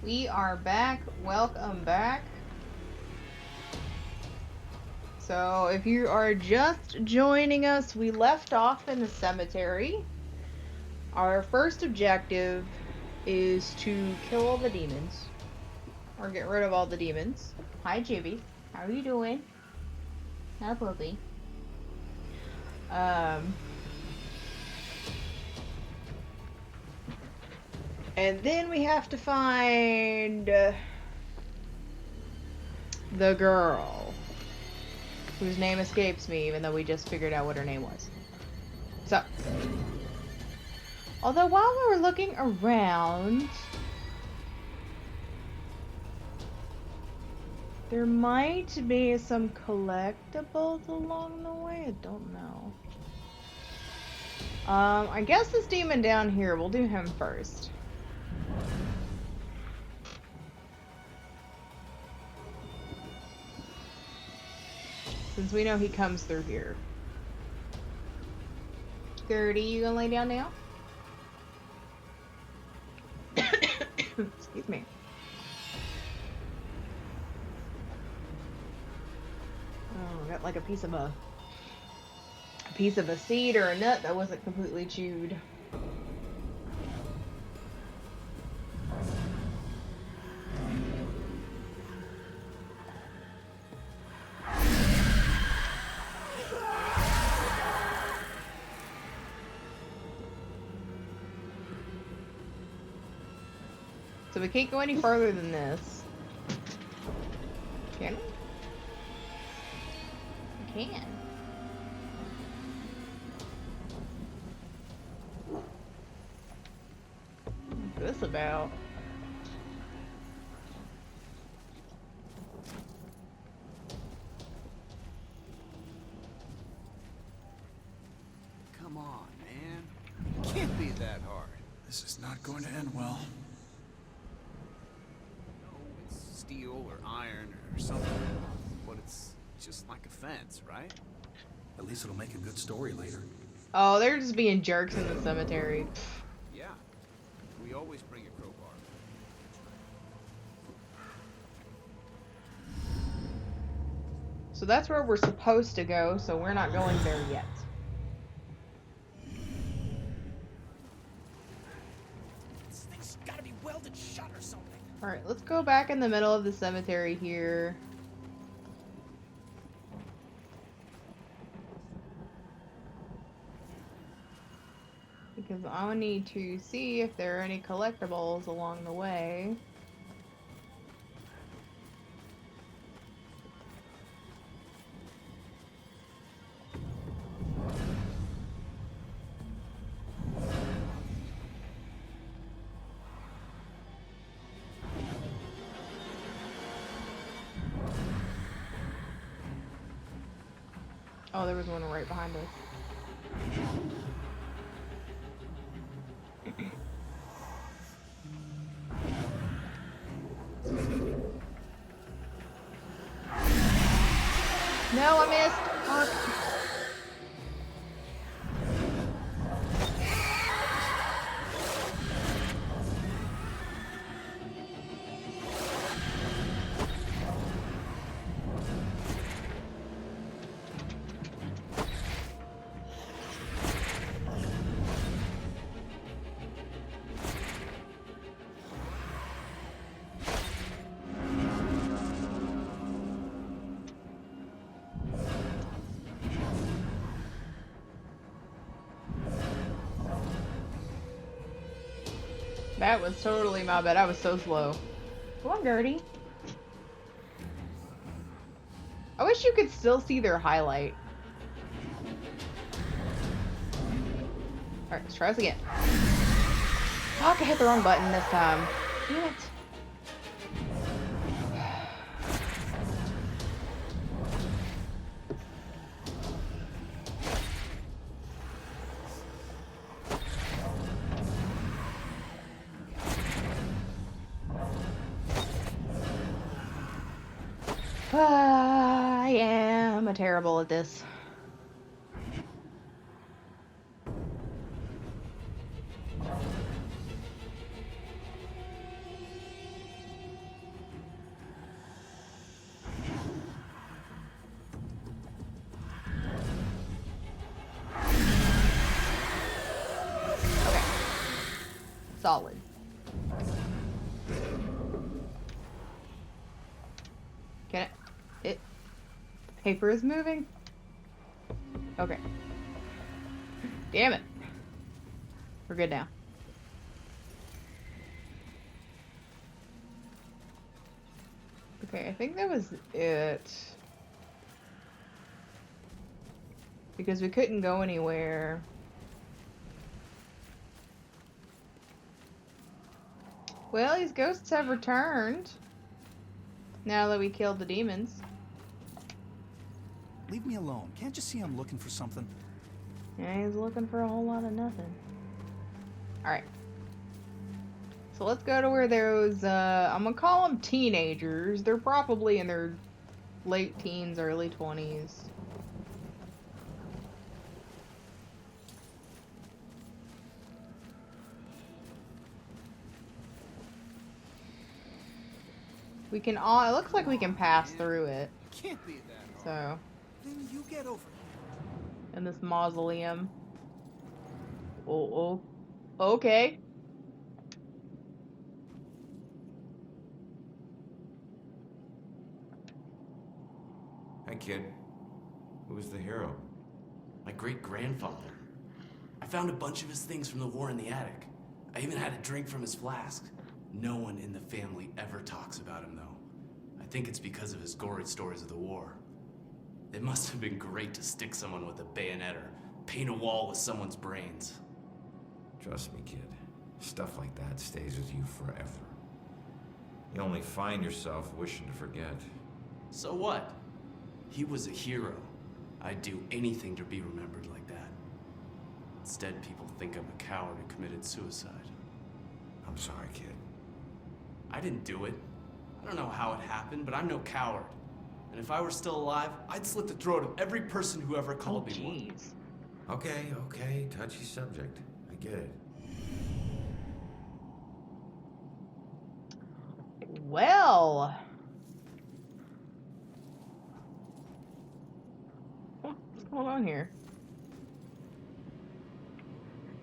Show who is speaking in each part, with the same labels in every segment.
Speaker 1: We are back. Welcome back. So, if you are just joining us, we left off in the cemetery. Our first objective is to kill all the demons. Or get rid of all the demons. Hi, Jibby. How are you doing? Hi, puppy. And then we have to find the girl, whose name escapes me, even though we just figured out what her name was. So, although while we were looking around, there might be some collectibles along the way. I don't know. I guess this demon down here, we'll do him first. Since we know he comes through here. Gertie, you gonna lay down now? Excuse me. Oh, got like a piece of a seed or a nut that wasn't completely chewed. So we can't go any further than this. Can we? We can. What's this about?
Speaker 2: Come on, man. It can't be that hard.
Speaker 3: This is not going to end well.
Speaker 2: No, it's steel or iron or something. But it's just like a fence, right?
Speaker 3: At least it'll make a good story later.
Speaker 1: Oh, they're just being jerks in the cemetery.
Speaker 2: Yeah. We always bring a crowbar.
Speaker 1: So that's where we're supposed to go, so we're not going there yet.
Speaker 4: This thing's gotta be welded shut or something.
Speaker 1: Alright, let's go back in the middle of the cemetery here. Because I need to see if there are any collectibles along the way. Oh, there was one right behind us. No, I missed. Fuck. That was totally my bad. I was so slow. Come on, Gertie. I wish you could still see their highlight. Alright, let's try this again. Fuck, I hit the wrong button this time. Damn it. I am terrible at this. solid. Can it? The paper is moving? Okay. Damn it. We're good now. Okay, I think that was it. Because we couldn't go anywhere. Well, these ghosts have returned. Now that we killed the demons.
Speaker 4: Leave me alone. Can't you see I'm looking for something?
Speaker 1: Yeah, he's looking for a whole lot of nothing. Alright. So let's go to where those, I'm gonna call them teenagers. They're probably in their late teens, early 20s. We can all, it looks like we can pass through it.
Speaker 2: Can't be that hard.
Speaker 1: So,
Speaker 2: Then you get over it.
Speaker 1: in this mausoleum. Oh, okay.
Speaker 5: Hi, kid. Who's the hero?
Speaker 6: My great-grandfather. I found a bunch of his things from the war in the attic. I even had a drink from his flask. No one in the family ever talks about him, though. I think it's because of his gory stories of the war. It must have been great to stick someone with a bayonet or paint a wall with someone's brains.
Speaker 5: Trust me, kid. Stuff like that stays with you forever. You only find yourself wishing to forget.
Speaker 6: So what? He was a hero. I'd do anything to be remembered like that. Instead, people think I'm a coward who committed suicide.
Speaker 5: I'm sorry, kid.
Speaker 6: I didn't do it. I don't know how it happened, but I'm no coward. And if I were still alive, I'd slit the throat of every person who ever called me one.
Speaker 1: Jeez.
Speaker 5: Okay, touchy subject. I get it.
Speaker 1: Well. What's going on here?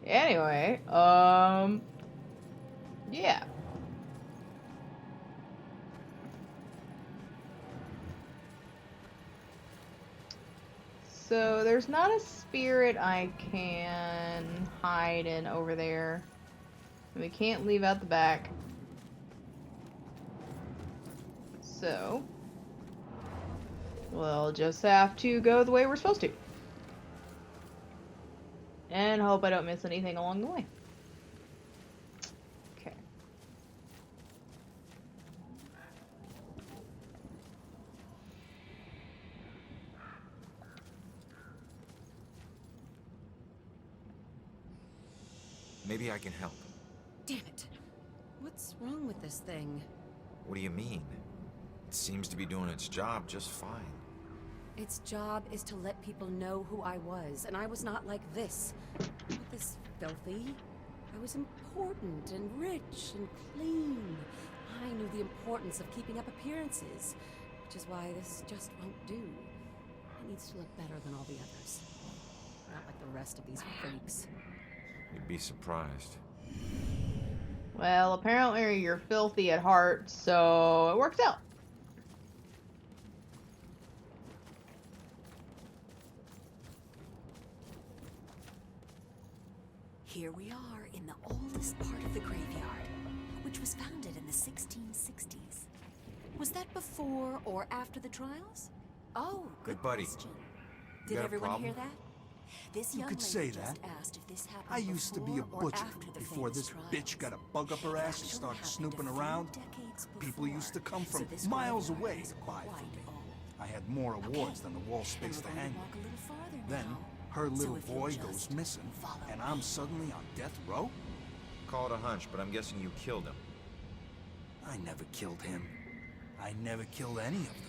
Speaker 1: Anyway, yeah. So there's not a spirit I can hide in over there. And we can't leave out the back. So we'll just have to go the way we're supposed to. And hope I don't miss anything along the way. Okay.
Speaker 5: Maybe I can help.
Speaker 7: Damn it. What's wrong with this thing?
Speaker 5: What do you mean? It seems to be doing its job just fine.
Speaker 7: Its job is to let people know who I was, and I was not like this. Not this filthy. I was important and rich and clean. I knew the importance of keeping up appearances, which is why this just won't do. It needs to look better than all the others. Not like the rest of these freaks.
Speaker 5: You'd be surprised.
Speaker 1: Well, apparently you're filthy at heart, so it works out.
Speaker 8: Here we are in the oldest part of the graveyard, which was founded in the 1660s. Was that before or after the trials? Oh, good
Speaker 5: Hey, buddy.
Speaker 8: question.
Speaker 5: You
Speaker 8: Did
Speaker 5: got a
Speaker 8: everyone
Speaker 5: problem?
Speaker 8: hear that? This
Speaker 4: You
Speaker 8: young
Speaker 4: could
Speaker 8: lady
Speaker 4: say
Speaker 8: just
Speaker 4: that.
Speaker 8: asked if this happened
Speaker 4: I used to be a
Speaker 8: before or
Speaker 4: butcher
Speaker 8: after the
Speaker 4: before
Speaker 8: famous
Speaker 4: this
Speaker 8: trials.
Speaker 4: bitch got a bug up her ass and
Speaker 8: Actually
Speaker 4: started
Speaker 8: happened
Speaker 4: snooping
Speaker 8: a few
Speaker 4: around.
Speaker 8: decades
Speaker 4: People
Speaker 8: before,
Speaker 4: used to come
Speaker 8: so
Speaker 4: from
Speaker 8: this
Speaker 4: miles
Speaker 8: graveyard
Speaker 4: away
Speaker 8: is
Speaker 4: to buy
Speaker 8: quite
Speaker 4: from me.
Speaker 8: old.
Speaker 4: I had more awards than the wall
Speaker 8: And
Speaker 4: space
Speaker 8: we're
Speaker 4: to
Speaker 8: going
Speaker 4: hang
Speaker 8: to walk
Speaker 4: me.
Speaker 8: a little farther
Speaker 4: Then,
Speaker 8: now.
Speaker 4: her
Speaker 8: So
Speaker 4: little
Speaker 8: if you'll
Speaker 4: boy
Speaker 8: just
Speaker 4: goes missing,
Speaker 8: follow
Speaker 4: and
Speaker 8: me.
Speaker 4: I'm suddenly on death row?
Speaker 5: Call it a hunch, but I'm guessing you killed him.
Speaker 4: I never killed him. I never killed any of them.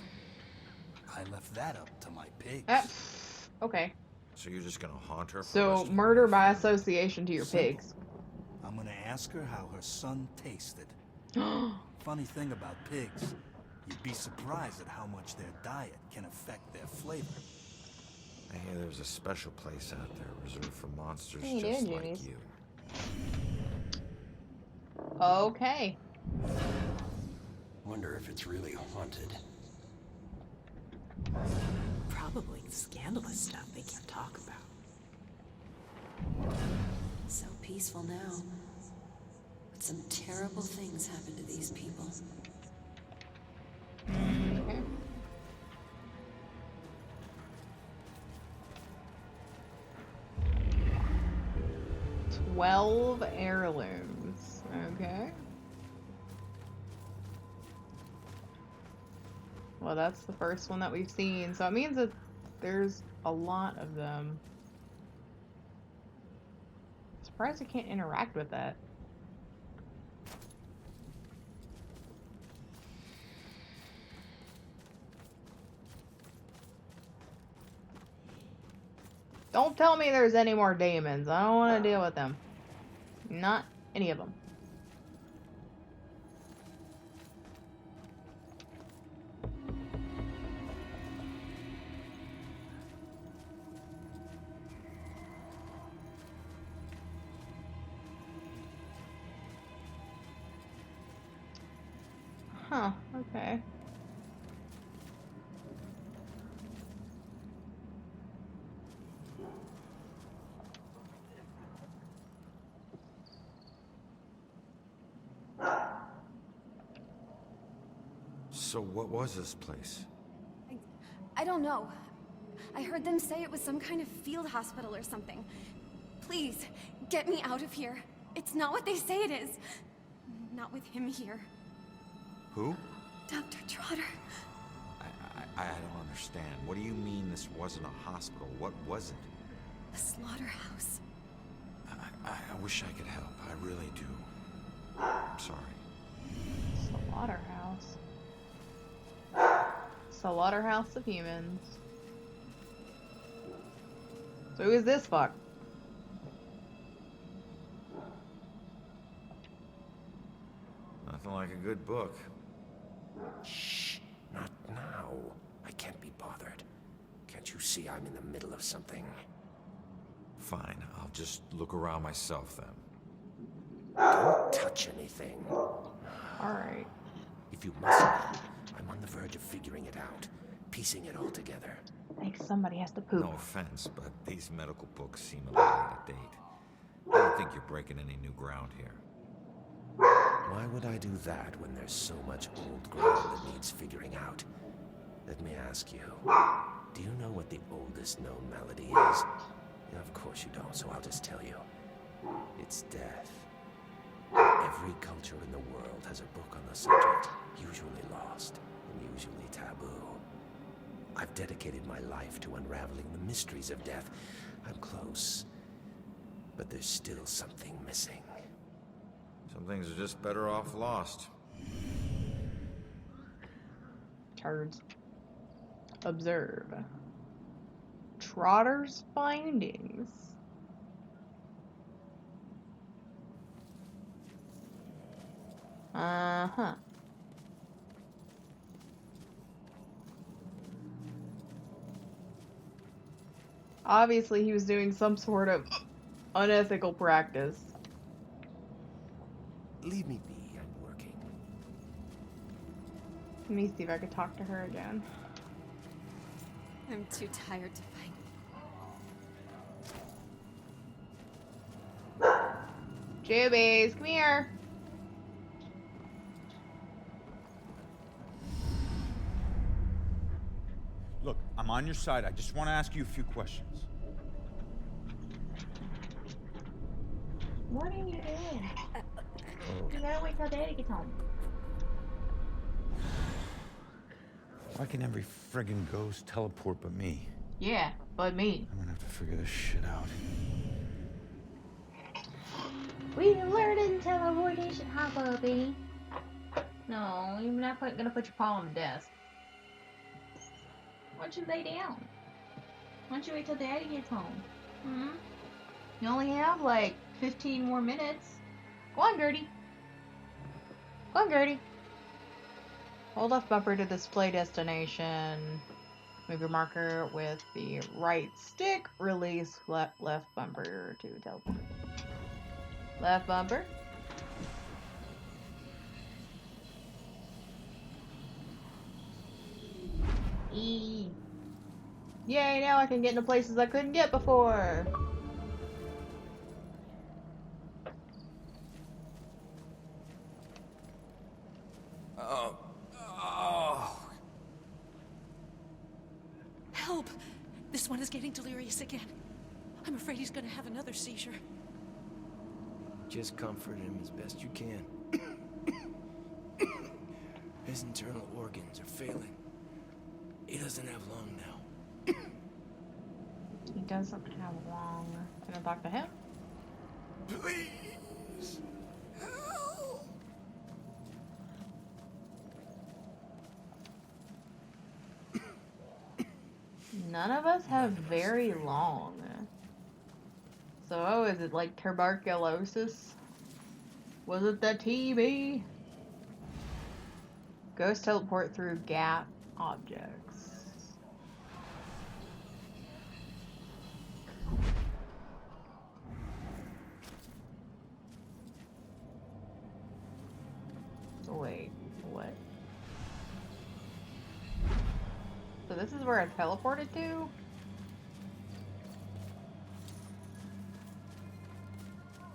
Speaker 4: I left that up to my pigs.
Speaker 1: Okay.
Speaker 5: So you're just gonna haunt her for the
Speaker 1: So
Speaker 5: rest of
Speaker 1: murder
Speaker 5: your
Speaker 1: by
Speaker 5: life?
Speaker 1: association to your
Speaker 4: Simple.
Speaker 1: pigs.
Speaker 4: I'm gonna ask her how her son tasted. Funny thing about pigs, you'd be surprised at how much their diet can affect their flavor.
Speaker 5: I hear there's a special place out there reserved for monsters
Speaker 1: Hey,
Speaker 5: just
Speaker 1: there,
Speaker 5: like
Speaker 1: Jimmy's.
Speaker 5: you.
Speaker 1: Okay.
Speaker 9: Wonder if it's really haunted.
Speaker 8: Probably scandalous stuff they can't talk about. So peaceful now. But some terrible things happen to these people.
Speaker 1: Okay. 12 heirlooms. Okay. Well, that's the first one that we've seen, so it means that there's a lot of them. Surprised I can't interact with that. Don't tell me there's any more demons. I don't want to deal with them. Not any of them. Huh, okay.
Speaker 5: So what was this place?
Speaker 7: I don't know. I heard them say it was some kind of field hospital or something. Please, get me out of here. It's not what they say it is. Not with him here.
Speaker 5: Who?
Speaker 7: Dr. Trotter.
Speaker 5: I don't understand. What do you mean this wasn't a hospital? What was it?
Speaker 7: A slaughterhouse.
Speaker 5: I wish I could help. I really do. I'm sorry.
Speaker 1: Slaughterhouse. Slaughterhouse of humans. So who is this fuck?
Speaker 5: Nothing like a good book.
Speaker 9: Shh, not now. I can't be bothered. Can't you see I'm in the middle of something?
Speaker 5: Fine, I'll just look around myself then.
Speaker 9: Don't touch anything.
Speaker 1: Alright.
Speaker 9: If you must know, I'm on the verge of figuring it out, piecing it all together.
Speaker 1: I think somebody has to poop.
Speaker 5: No offense, but these medical books seem a little out of date. I don't think you're breaking any new ground here.
Speaker 9: Why would I do that when there's so much old ground that needs figuring out? Let me ask you, do you know what the oldest known malady is? Of course you don't, so I'll just tell you. It's death. Every culture in the world has a book on the subject, usually lost and usually taboo. I've dedicated my life to unraveling the mysteries of death. I'm close, but there's still something missing.
Speaker 5: Some things are just better off lost.
Speaker 1: Turds. Observe. Trotter's findings. Uh-huh. Obviously, he was doing some sort of unethical practice.
Speaker 9: Leave me be, I'm working.
Speaker 1: Let me see if I could talk to her again.
Speaker 7: I'm too tired to fight.
Speaker 1: Jubies, come here.
Speaker 10: Look, I'm on your side. I just want to ask you a few questions.
Speaker 11: What are you doing? You gotta wait till Daddy gets home.
Speaker 10: Why can every friggin' ghost teleport but me?
Speaker 1: Yeah, but me.
Speaker 10: I'm gonna have to figure this shit out.
Speaker 11: We learning teleportation, huh, puppy? No, you're not gonna put your paw on the desk. Why don't you lay down? Why don't you wait till Daddy gets home? Hmm? You only have like 15 more minutes. Go on, Gertie. Go on, Gertie.
Speaker 1: Hold left bumper to display destination. Move your marker with the right stick. Release left bumper to teleport. Left bumper. Yay, now I can get into places I couldn't get before.
Speaker 2: Oh.
Speaker 8: Help! This one is getting delirious again. I'm afraid he's gonna have another seizure.
Speaker 9: Just comfort him as best you can. His internal organs are failing. He doesn't have long now.
Speaker 1: He doesn't have long. Can I talk to him?
Speaker 9: Please. Help.
Speaker 1: None of us have very long. So, is it like tuberculosis? Was it the TB? Ghosts teleport through gap objects. Wait, what? So this is where I teleported to?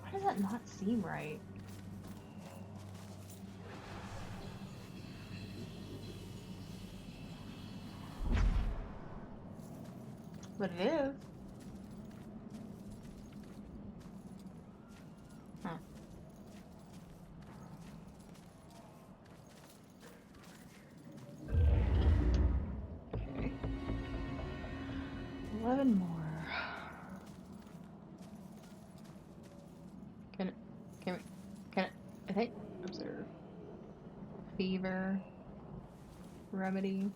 Speaker 1: Why does that not seem right? But it is. Huh. Okay. 11 more. Can I think observe. Fever. Remedy.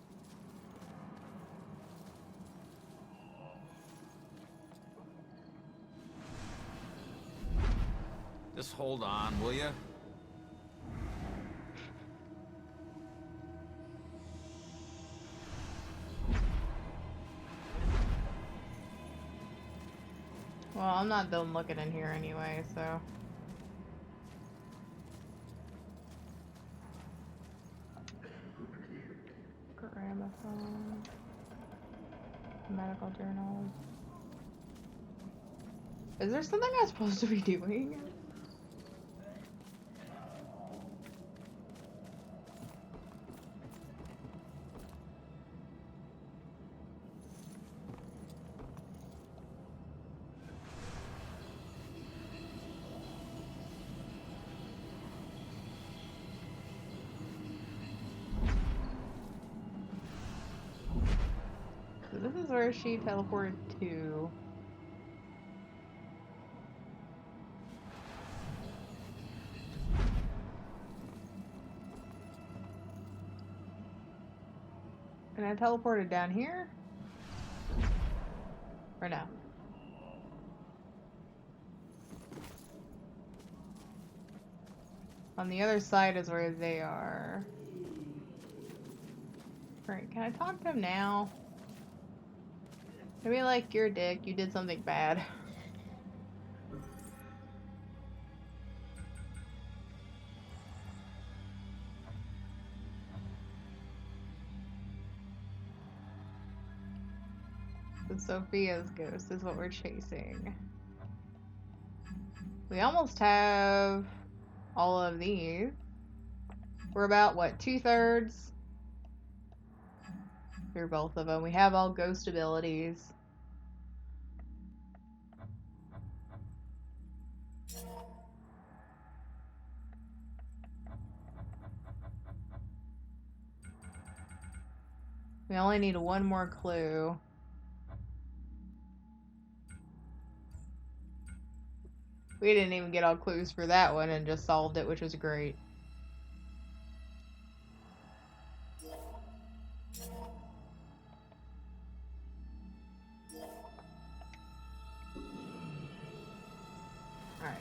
Speaker 5: Just hold on, will ya?
Speaker 1: Well, I'm not done looking in here anyway, so. Gramophone. Medical journals. Is there something I'm supposed to be doing? So this is where she teleported to. And I teleported down here? Or no? On the other side is where they are. Right, can I talk to him now? Maybe like, you're a dick, you did something bad. The Sophia's ghost is what we're chasing. We almost have all of these. We're about, what, 2/3 through both of them. We have all ghost abilities. We only need one more clue. We didn't even get all clues for that one and just solved it, which was great. Alright.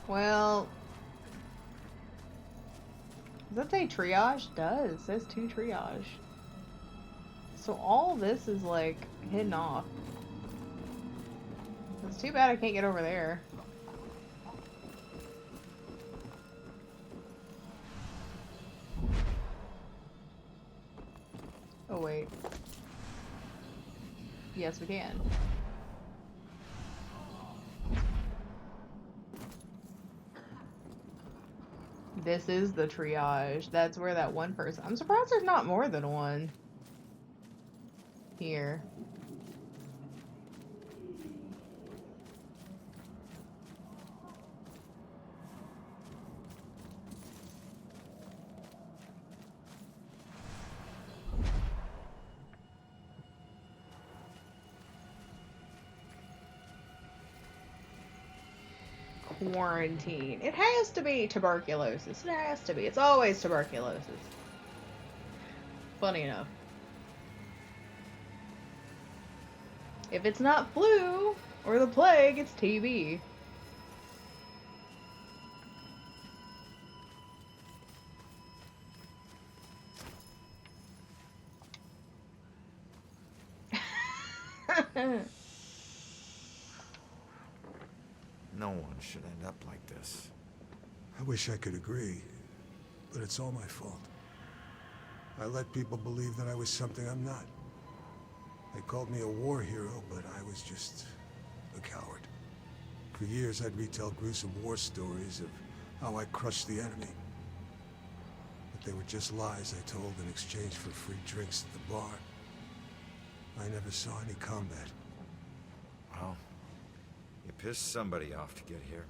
Speaker 1: Well, does that say triage? It does. It says 2 triage. So all this is like hidden off. It's too bad I can't get over there. Oh wait. Yes, we can. This is the triage. That's where that one person... I'm surprised there's not more than one. Here. Quarantine. It has to be tuberculosis. It has to be. It's always tuberculosis. Funny enough. If it's not flu or the plague, it's TB.
Speaker 5: No one should end up like this.
Speaker 12: I wish I could agree, but it's all my fault. I let people believe that I was something I'm not. They called me a war hero, but I was just a coward. For years, I'd retell gruesome war stories of how I crushed the enemy. But they were just lies I told in exchange for free drinks at the bar. I never saw any combat.
Speaker 5: Well, you pissed somebody off to get here.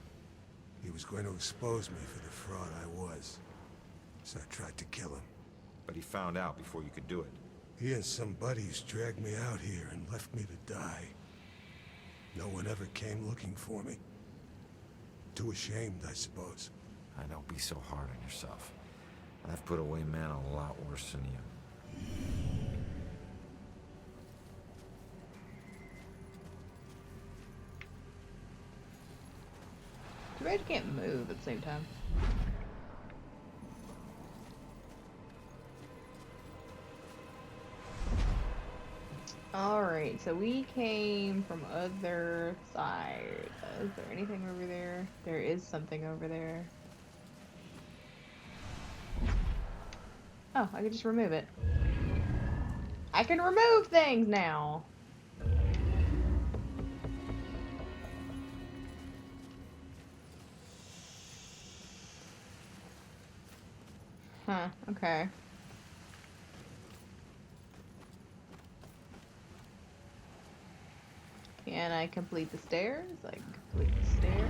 Speaker 12: He was going to expose me for the fraud I was. So I tried to kill him.
Speaker 5: But he found out before you could do it.
Speaker 12: He and some buddies dragged me out here and left me to die. No one ever came looking for me. Too ashamed, I suppose.
Speaker 5: I don't be so hard on yourself. I've put away men a lot worse than you.
Speaker 1: Too bad you can't move at the same time. Alright, so we came from other side. Is there anything over there? There is something over there. Oh, I can just remove it. I can remove things now! Huh, okay. Can I complete the stairs? I can complete the stairs.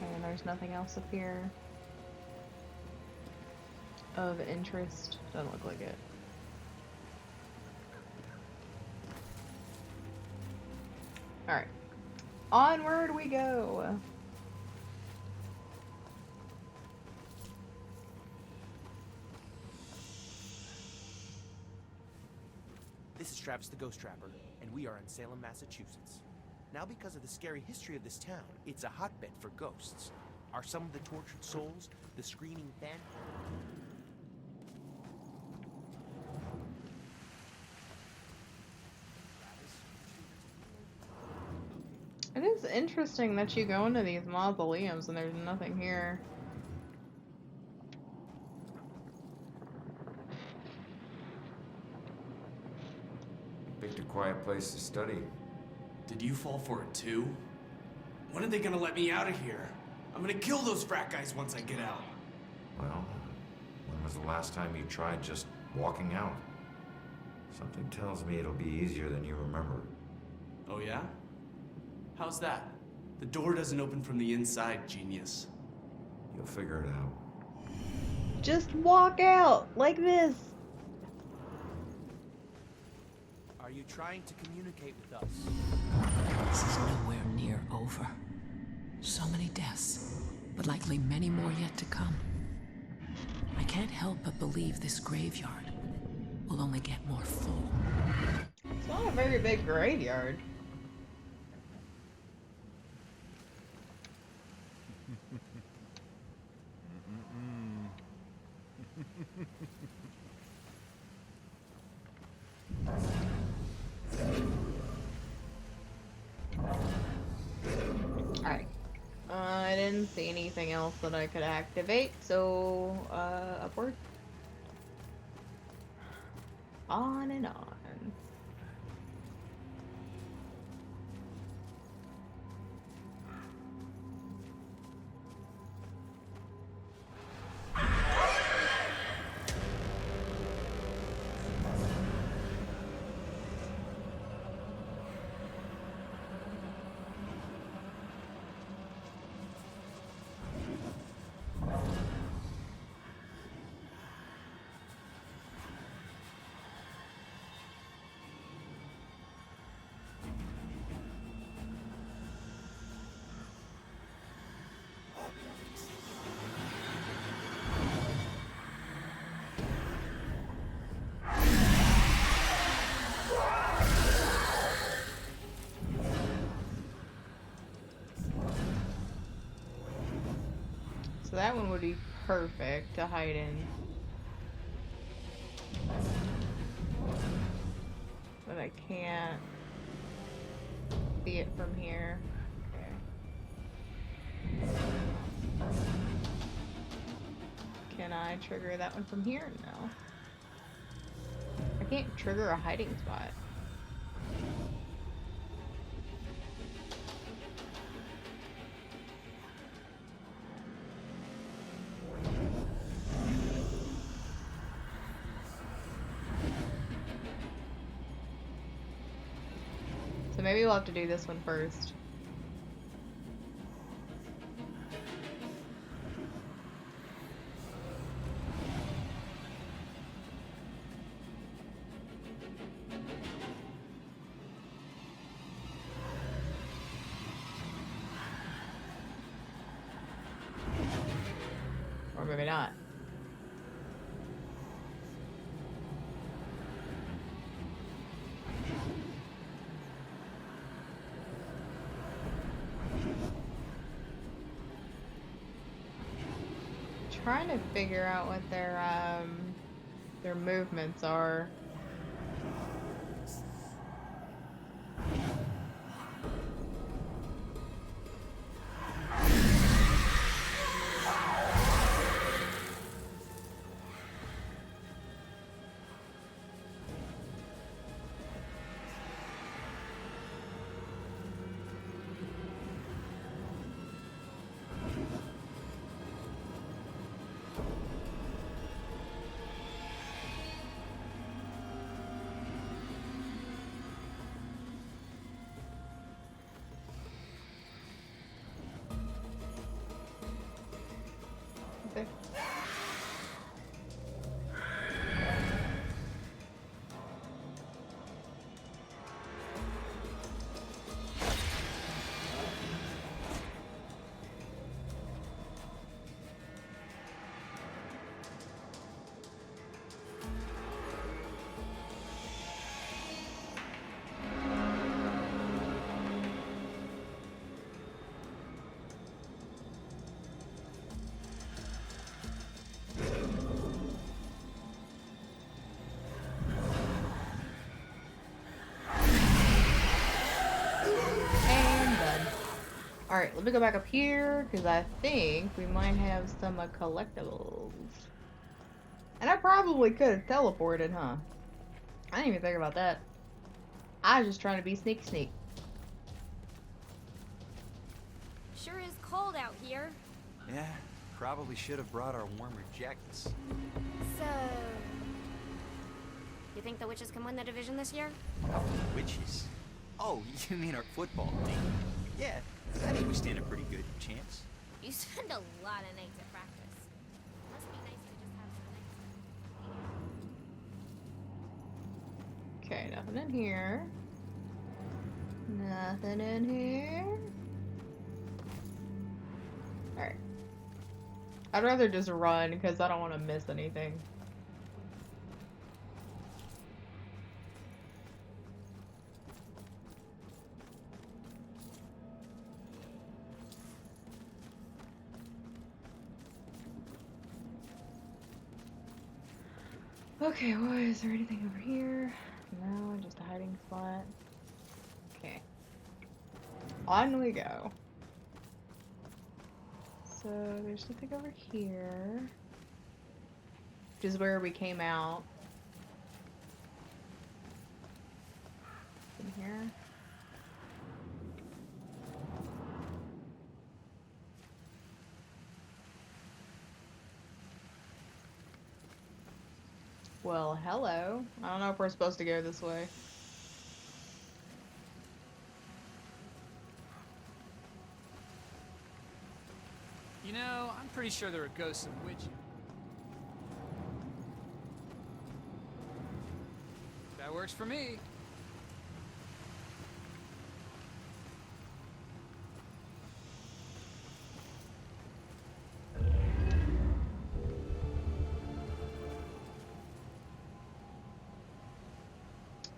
Speaker 1: And there's nothing else up here of interest. Doesn't look like it. Alright. Onward we go!
Speaker 13: This is Travis the Ghost Trapper, and we are in Salem, Massachusetts. Now, because of the scary history of this town, it's a hotbed for ghosts. Are some of the tortured souls the screaming fan?
Speaker 1: It is interesting that you go into these mausoleums and there's nothing here.
Speaker 5: Picked a quiet place to study.
Speaker 6: Did you fall for it too? When are they gonna let me out of here? I'm gonna kill those frat guys once I get out.
Speaker 5: Well, when was the last time you tried just walking out? Something tells me it'll be easier than you remember.
Speaker 6: Oh yeah? How's that? The door doesn't open from the inside, genius.
Speaker 5: You'll figure it out.
Speaker 1: Just walk out like this.
Speaker 13: Are you trying to communicate with us?
Speaker 14: This is nowhere near over. So many deaths, but likely many more yet to come. I can't help but believe this graveyard will only get more full.
Speaker 1: It's not a very big graveyard. Alright. see anything else that I could activate, so upward. On and on. So that one would be perfect to hide in. But I can't see it from here. Okay. Can I trigger that one from here? No. I can't trigger a hiding spot. So maybe we'll have to do this one first. Or maybe not. Trying to figure out what their movements are. Okay. Alright, let me go back up here, because I think we might have some collectibles. And I probably could have teleported, huh? I didn't even think about that. I was just trying to be sneak.
Speaker 15: Sure is cold out here.
Speaker 13: Yeah, probably should have brought our warmer jackets.
Speaker 15: So... You think the witches can win the division this year?
Speaker 13: Witches? Oh, you mean our football team? Yeah, I think we stand a pretty good chance.
Speaker 15: You spend a lot of nights at practice. Must be nice to just have some nights.
Speaker 1: Okay, nothing in here. Nothing in here. Alright. I'd rather just run, because I don't want to miss anything. Okay, what is there anything over here? No, just a hiding spot. Okay. On we go. So there's something over here, which is where we came out. In here. Well, hello. I don't know if we're supposed to go this way.
Speaker 2: You know, I'm pretty sure there are ghosts and witches. That works for me.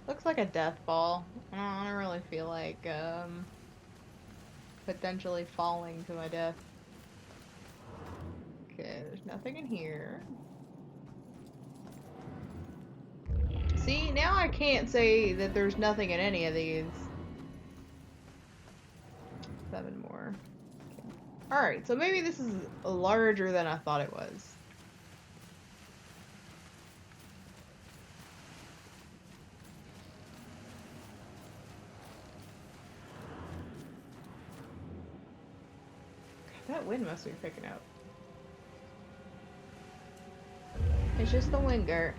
Speaker 1: Looks like a death ball. I don't really feel like potentially falling to my death. Okay, there's nothing in here. See, now I can't say that there's nothing in any of these. 7 more. Okay. Alright, so maybe this is larger than I thought it was. That wind must be picking up. It's just the wind, Gert.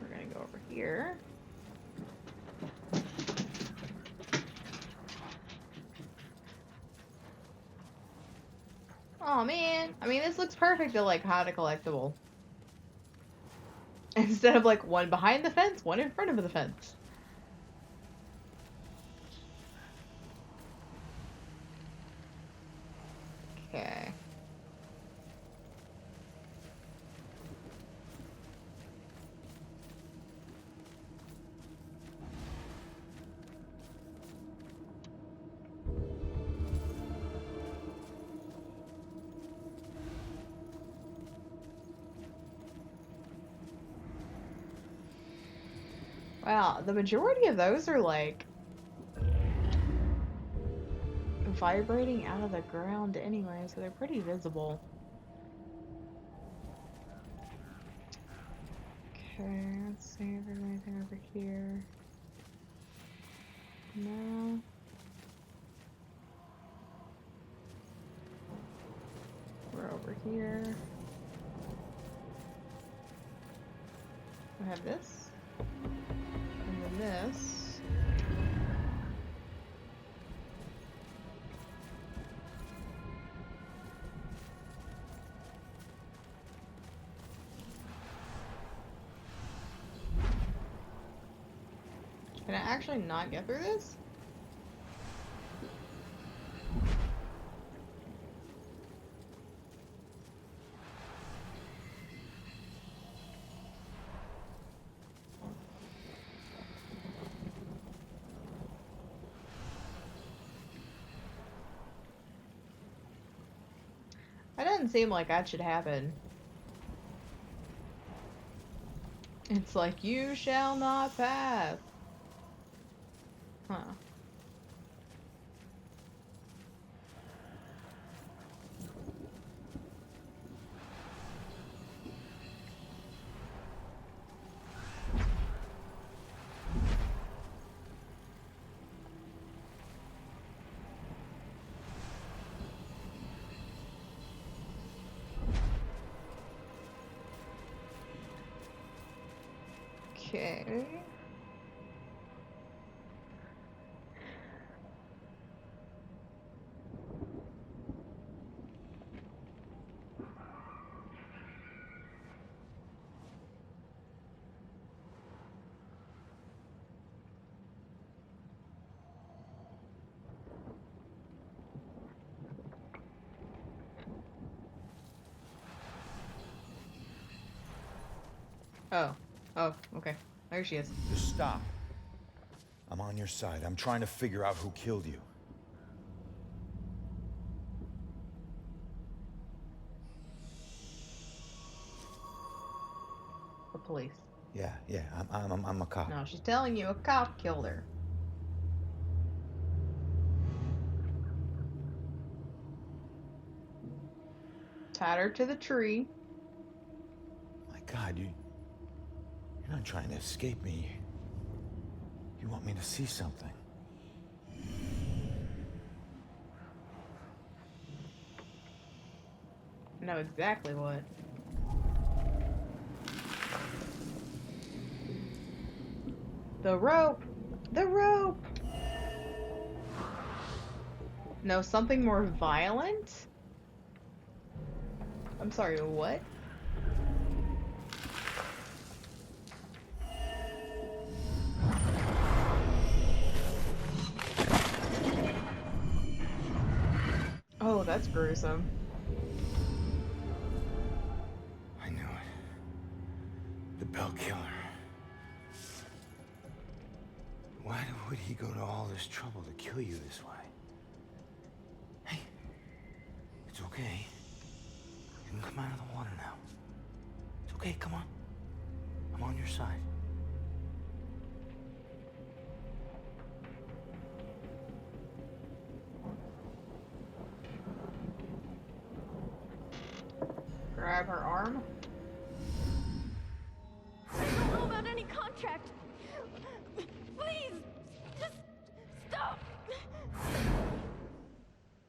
Speaker 1: We're gonna go over here. Oh man, I mean this looks perfect to like hide a collectible. Instead of like one behind the fence, one in front of the fence. Okay. Wow, the majority of those are like vibrating out of the ground anyway, so they're pretty visible. Okay, let's see if there's anything over here. No. We're over here. We have this. And then this. Can I actually not get through this? That doesn't seem like that should happen. It's like, you shall not pass. Huh. Okay. Oh. Oh, okay. There she is.
Speaker 10: Just stop. I'm on your side. I'm trying to figure out who killed you.
Speaker 1: The police.
Speaker 10: Yeah, I'm a cop.
Speaker 1: No, she's telling you a cop killed her. Tied her to the tree.
Speaker 10: My God, you're not trying to escape me. You want me to see something.
Speaker 1: I know exactly what. The rope! The rope! No, something more violent? I'm sorry, what? Oh, that's gruesome.
Speaker 10: I knew it. The Bell Killer. Why would he go to all this trouble to kill you this way? Hey, it's okay. You can come out of the water now. It's okay, come on. I'm on your side.
Speaker 1: Grab her arm.
Speaker 15: I don't know about any contract. Please, just stop.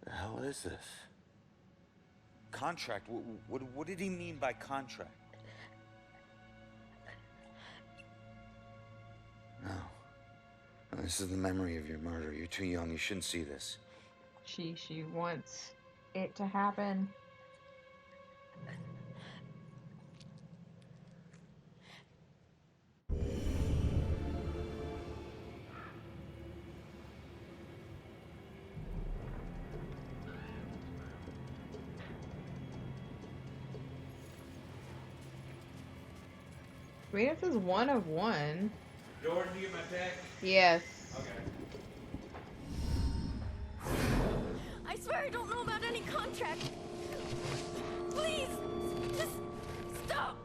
Speaker 10: The hell is this? Contract? What did he mean by contract? No. No, this is the memory of your murder. You're too young. You shouldn't see this.
Speaker 1: She wants it to happen. I mean, if it's one of one.
Speaker 16: Jordan, you get my text?
Speaker 1: Yes.
Speaker 16: Okay.
Speaker 15: I swear I don't know about any contract. Please, just stop.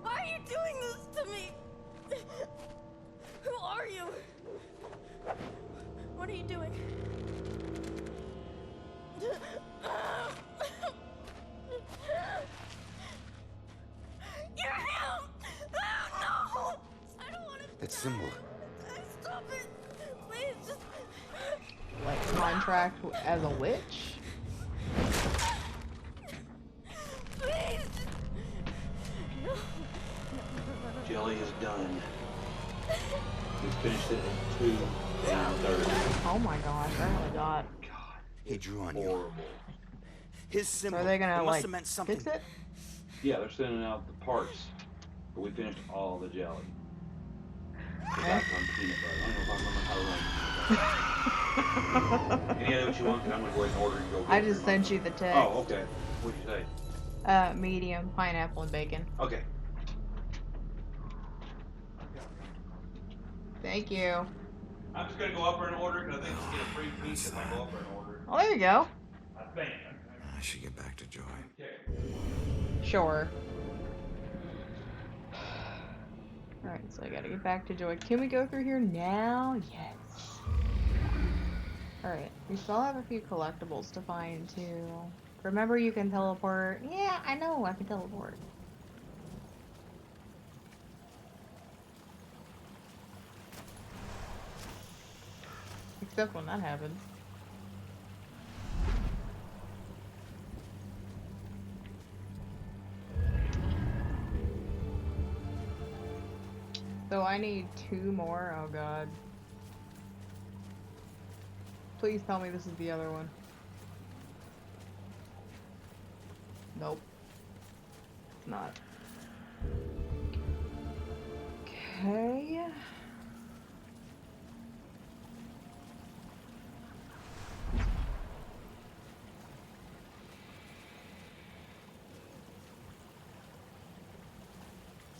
Speaker 15: Why are you doing this to me? Who are you? What are you doing? You're him! Oh, no! I don't want to.
Speaker 10: That symbol.
Speaker 15: Stop it! Please, just.
Speaker 1: Like, contract as a witch?
Speaker 15: Please! No.
Speaker 16: Jelly is done. We finished it in 2:30.
Speaker 1: Oh my gosh, I really got.
Speaker 10: He drew on you. His symbol.
Speaker 1: So are they gonna,
Speaker 10: it must
Speaker 1: like,
Speaker 10: have meant something.
Speaker 1: fix it?
Speaker 16: Yeah, they're sending out the parts. But we finished all the jelly. Back on peanut butter. I don't know if I'm gonna how to Any other what you want? 'Cause I'm gonna go ahead and order and go get
Speaker 1: I
Speaker 16: it
Speaker 1: just
Speaker 16: for
Speaker 1: sent
Speaker 16: tomorrow.
Speaker 1: you the text.
Speaker 16: Oh, okay. What'd you say?
Speaker 1: Medium, pineapple, and bacon.
Speaker 16: Okay.
Speaker 1: Thank you.
Speaker 16: I'm just gonna go up there and order because I think you get a free piece if I go up there and order.
Speaker 1: Oh, there you go.
Speaker 16: I think.
Speaker 5: I should get back to Joy.
Speaker 16: Okay.
Speaker 1: Sure. Alright, so I gotta get back to Joy. Can we go through here now? Yes. Alright, we still have a few collectibles to find too. Remember you can teleport? Yeah, I know I can teleport. Except when that happens. So I need 2 more. Oh god. Please tell me this is the other one. Nope. It's not. Okay.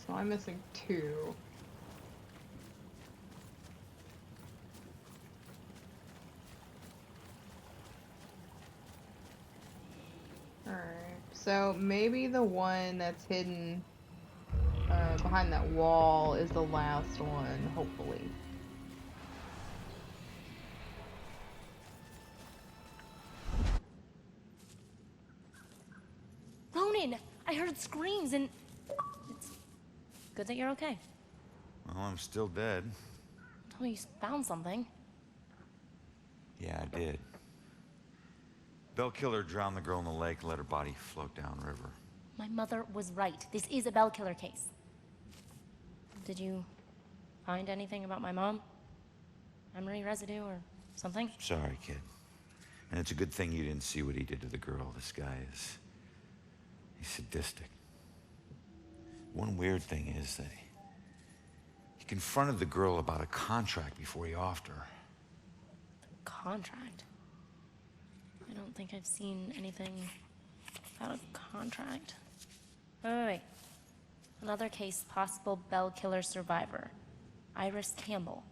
Speaker 1: So I'm missing 2. Alright, so maybe the one that's hidden behind that wall is the last one, hopefully.
Speaker 15: Ronan, I heard screams and... It's good that you're okay.
Speaker 10: Well, I'm still dead.
Speaker 15: Oh, you found something.
Speaker 10: Yeah, I did. Bell killer drowned the girl in the lake and let her body float downriver.
Speaker 15: My mother was right. This is a Bell killer case. Did you find anything about my mom? Memory residue or something?
Speaker 10: Sorry, kid. And it's a good thing you didn't see what he did to the girl. This guy is... he's sadistic. One weird thing is that he confronted the girl about a contract before he offed her.
Speaker 15: Contract? I don't think I've seen anything about a contract. Wait. Another case, possible Bell killer survivor. Iris Campbell.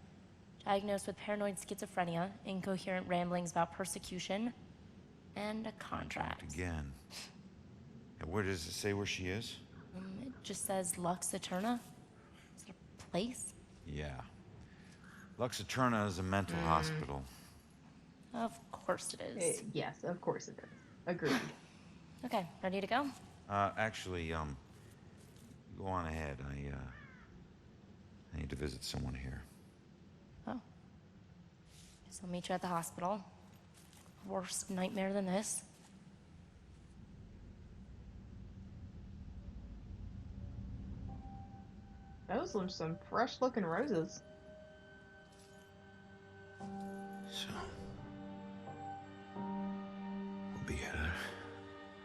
Speaker 15: Diagnosed with paranoid schizophrenia, incoherent ramblings about persecution, and a contract.
Speaker 10: Again. And where does it say where she is?
Speaker 15: It just says Lux Eterna. Is it a place?
Speaker 10: Yeah. Lux Eterna is a mental hospital.
Speaker 15: Of course it is.
Speaker 1: Yes, of course it is. Agreed.
Speaker 15: Okay, ready to go?
Speaker 10: Actually, go on ahead. I need to visit someone here.
Speaker 15: Oh. Guess I'll meet you at the hospital. Worse nightmare than this.
Speaker 1: Those are some fresh looking roses.
Speaker 10: So, we'll be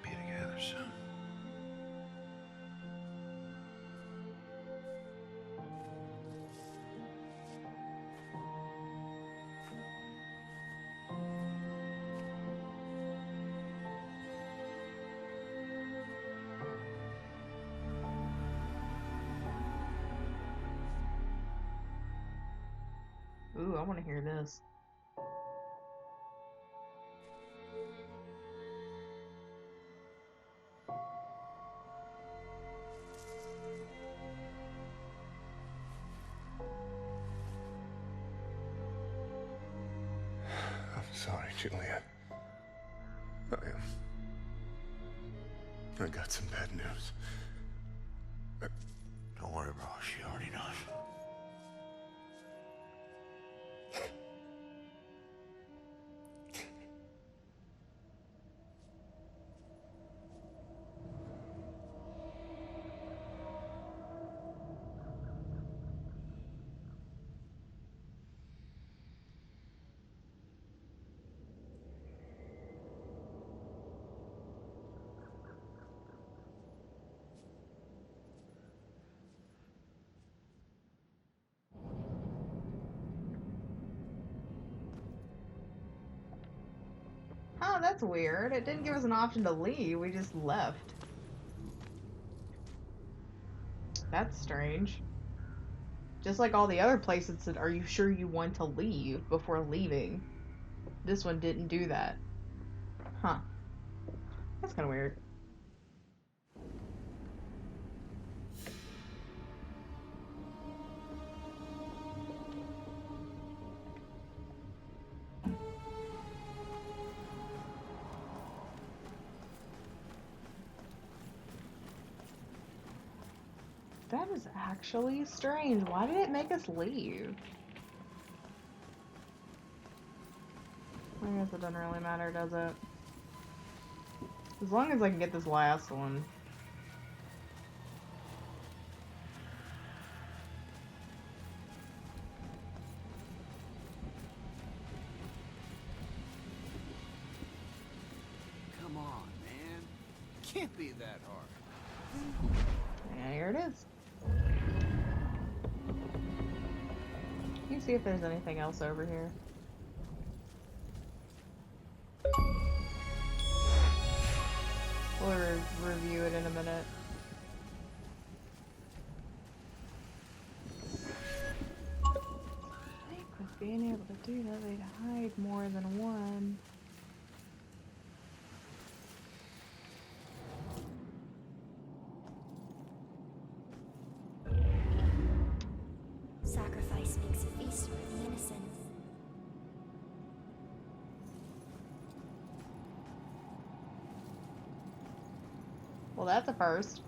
Speaker 10: together soon.
Speaker 1: Ooh, I want to hear this.
Speaker 12: I'm sorry, Juliet. I got some bad news.
Speaker 10: Don't worry, bro. She already knows.
Speaker 1: Oh, that's weird. It didn't give us an option to leave. We just left. That's strange. Just like all the other places said, are you sure you want to leave before leaving? This one didn't do that. Huh. That's kind of weird. That is actually strange. Why did it make us leave? I guess it doesn't really matter, does it? As long as I can get this last one.
Speaker 2: Come on, man. Can't be that hard.
Speaker 1: And here it is. Can you see if there's anything else over here? We'll review it in a minute. I think with being able to do that, they'd hide more than one.
Speaker 8: sacrifice makes a feast for the innocent.
Speaker 1: Well, that's a first.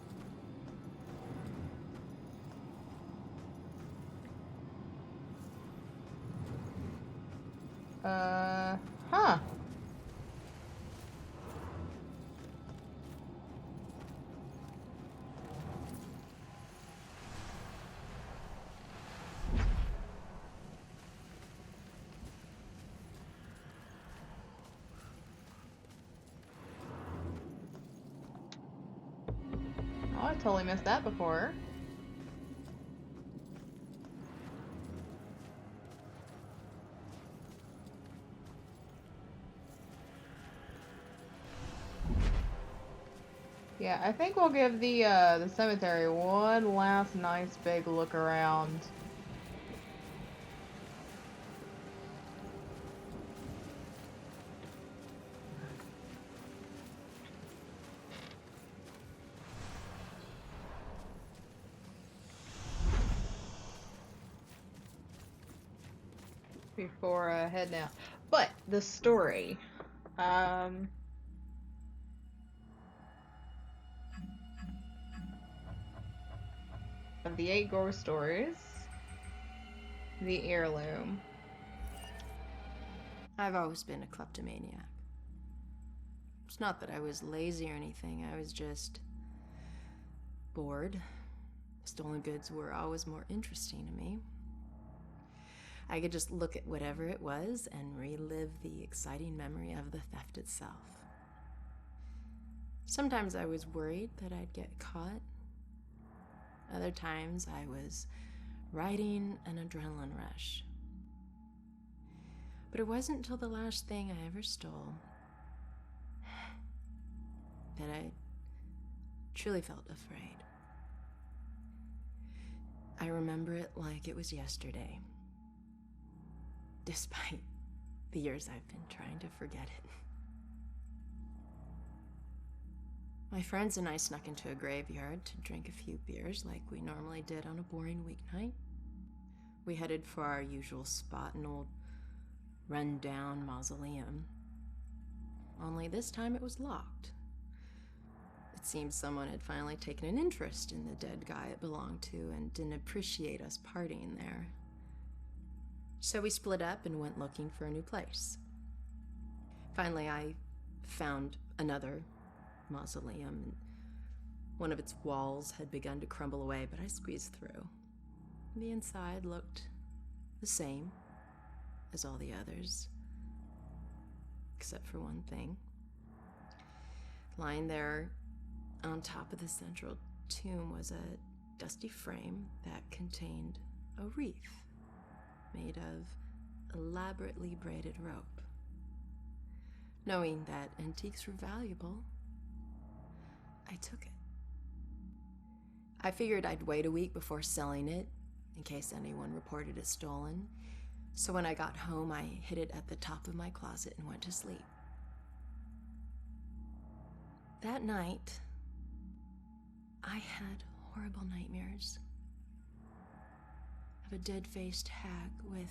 Speaker 1: Huh. Oh, I totally missed that before. Yeah, I think we'll give the cemetery one last nice big look around. Before heading out. But the story. Of the 8 ghost stories, the heirloom.
Speaker 17: I've always been a kleptomaniac. It's not that I was lazy or anything, I was just bored. Stolen goods were always more interesting to me. I could just look at whatever it was and relive the exciting memory of the theft itself. Sometimes I was worried that I'd get caught. Other times I was riding an adrenaline rush. But it wasn't until the last thing I ever stole that I truly felt afraid. I remember it like it was yesterday, despite the years I've been trying to forget it. My friends and I snuck into a graveyard to drink a few beers like we normally did on a boring weeknight. We headed for our usual spot, an old run-down mausoleum. Only this time it was locked. It seemed someone had finally taken an interest in the dead guy it belonged to and didn't appreciate us partying there. So we split up and went looking for a new place. Finally, I found another mausoleum, and one of its walls had begun to crumble away, but I squeezed through. The inside looked the same as all the others, except for one thing. Lying there on top of the central tomb was a dusty frame that contained a wreath made of elaborately braided rope. Knowing that antiques were valuable, I took it. I figured I'd wait a week before selling it in case anyone reported it stolen. So when I got home, I hid it at the top of my closet and went to sleep. That night, I had horrible nightmares of a dead-faced hag with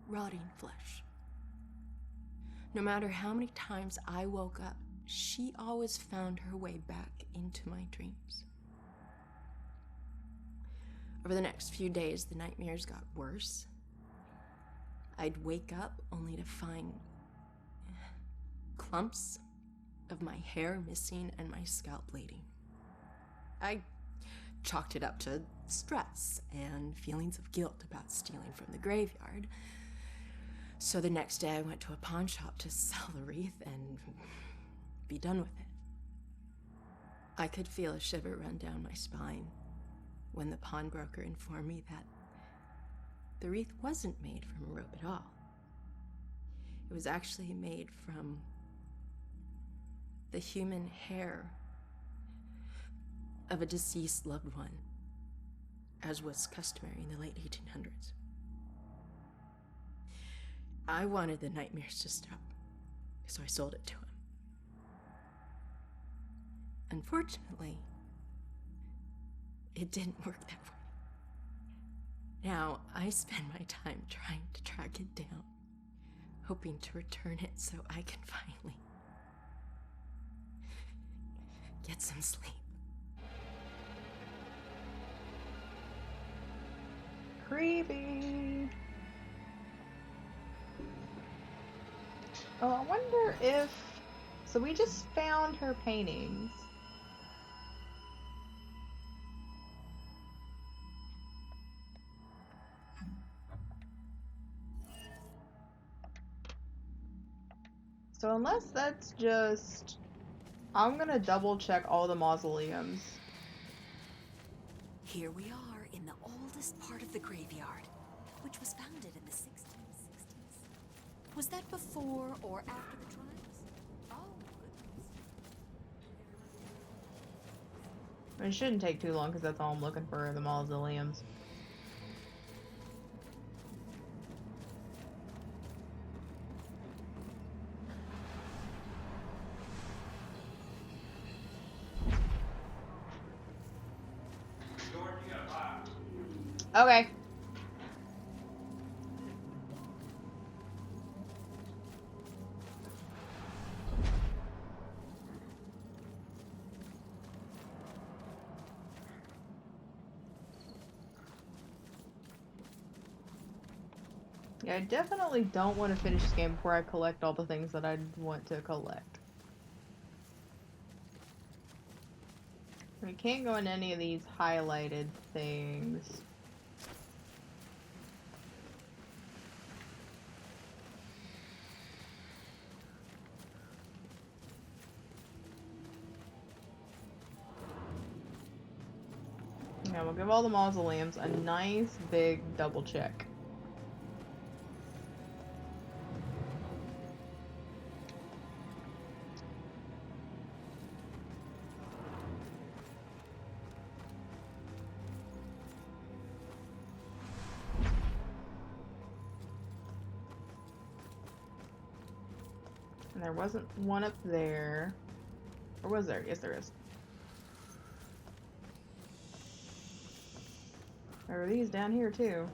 Speaker 17: rotting flesh. No matter how many times I woke up, she always found her way back into my dreams. Over the next few days, the nightmares got worse. I'd wake up only to find clumps of my hair missing and my scalp bleeding. I chalked it up to stress and feelings of guilt about stealing from the graveyard. So the next day I went to a pawn shop to sell the wreath and be done with it. I could feel a shiver run down my spine when the pawnbroker informed me that the wreath wasn't made from a rope at all. It was actually made from the human hair of a deceased loved one, as was customary in the late 1800s. I wanted the nightmares to stop, so I sold it to him. Unfortunately, it didn't work that way. Now, I spend my time trying to track it down, hoping to return it so I can finally get some sleep.
Speaker 1: Creepy. Oh, I wonder if... So we just found her paintings. So unless that's just... I'm gonna double check all the mausoleums.
Speaker 8: Here we are in the oldest part of the graveyard, which was founded in the 1660s. Was that before or after the trials? Oh, goodness.
Speaker 1: It shouldn't take too long because that's all I'm looking for, the mausoleums. Okay. Yeah, I definitely don't want to finish this game before I collect all the things that I want to collect. We can't go in any of these highlighted things. Yeah, we'll give all the mausoleums a nice big double check. And there wasn't one up there. Or was there? Yes, there is. There are these down here, too.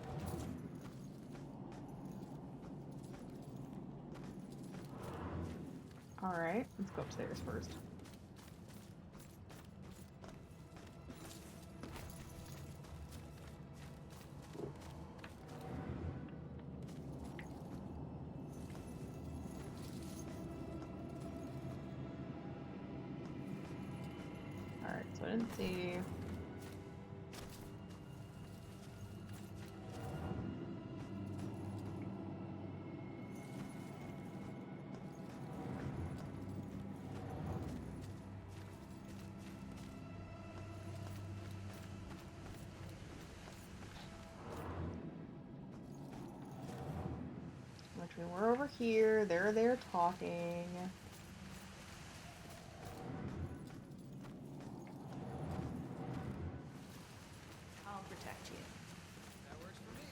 Speaker 1: Alright, let's go upstairs first. Alright, so I didn't see... Which we were over here, they're there talking.
Speaker 17: I'll protect you.
Speaker 2: That works for me.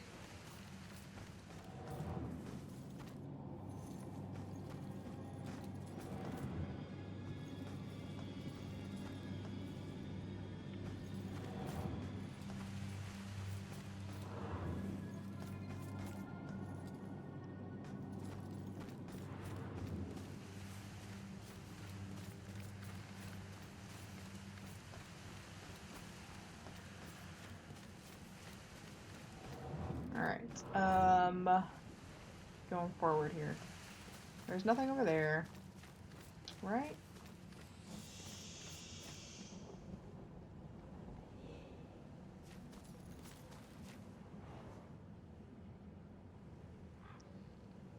Speaker 1: Alright, going forward here. There's nothing over there. Right?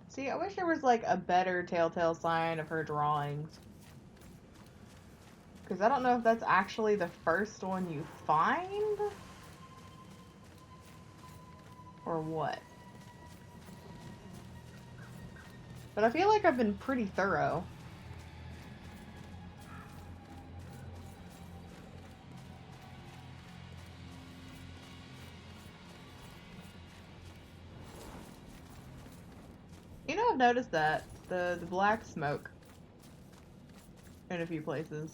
Speaker 1: See, I wish there was like a better telltale sign of her drawings. Because I don't know if that's actually the first one you find? Or what? But I feel like I've been pretty thorough. You know, I've noticed that. The black smoke. In a few places.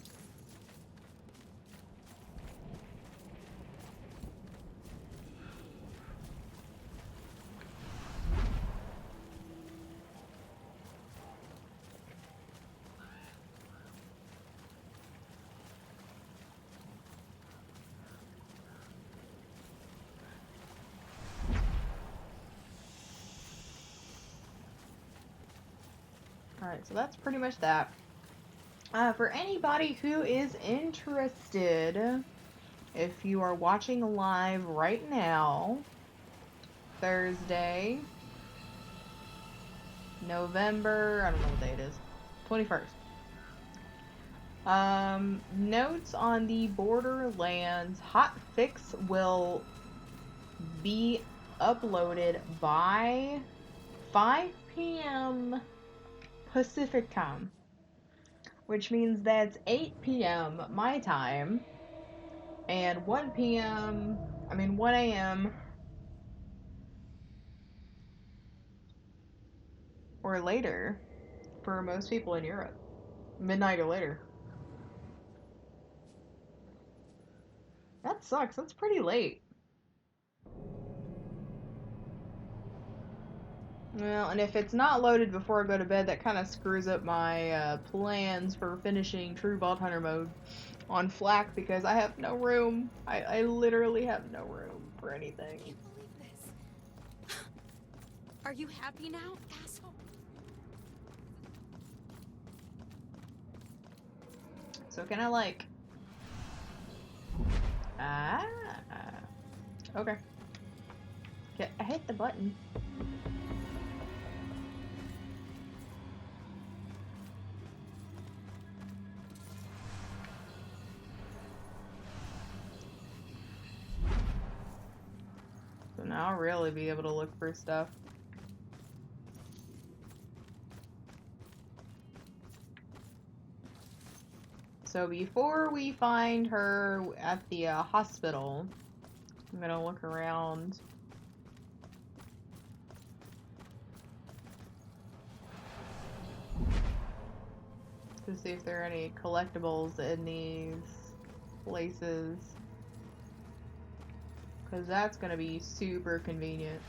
Speaker 1: Alright, so that's pretty much that. For anybody who is interested, if you are watching live right now, Thursday, November, I don't know what day it is, 21st. Notes on the Borderlands hotfix will be uploaded by 5 p.m. Pacific time, which means that's 8 p.m. my time and 1 a.m. or later for most people in Europe. Midnight or later. That sucks. That's pretty late. Well, and if it's not loaded before I go to bed, that kind of screws up my plans for finishing True Vault Hunter mode on Flak because I have no room. I literally have no room for anything.
Speaker 8: I can't believe this. Are you happy now, asshole?
Speaker 1: So can I like... Okay. Okay, I hit the button. So now I'll really be able to look for stuff. So before we find her at the hospital, I'm gonna look around. To see if there are any collectibles in these places. Because that's gonna be super convenient.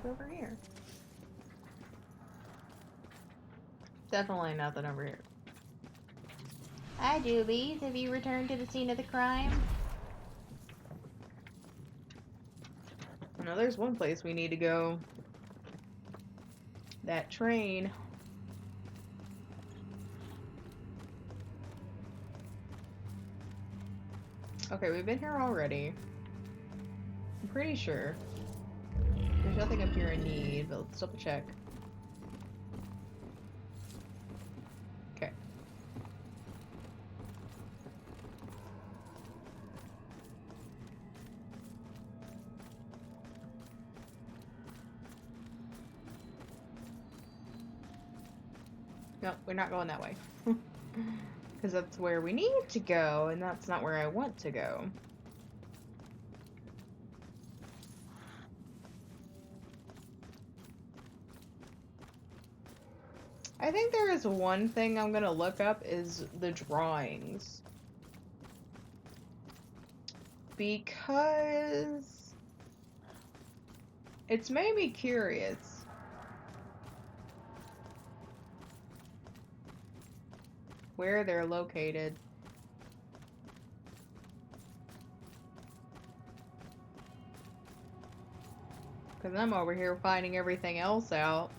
Speaker 1: Over here. Definitely nothing over here. Hi, Doobies. Have you returned to the scene of the crime? No, there's one place we need to go. That train. Okay, we've been here already. I'm pretty sure. There's nothing up here I need, but let's double check. Okay. Nope, we're not going that way. Because that's where we need to go, and that's not where I want to go. I think there is one thing I'm gonna look up is the drawings. Because it's made me curious. Where they're located. Because I'm over here finding everything else out.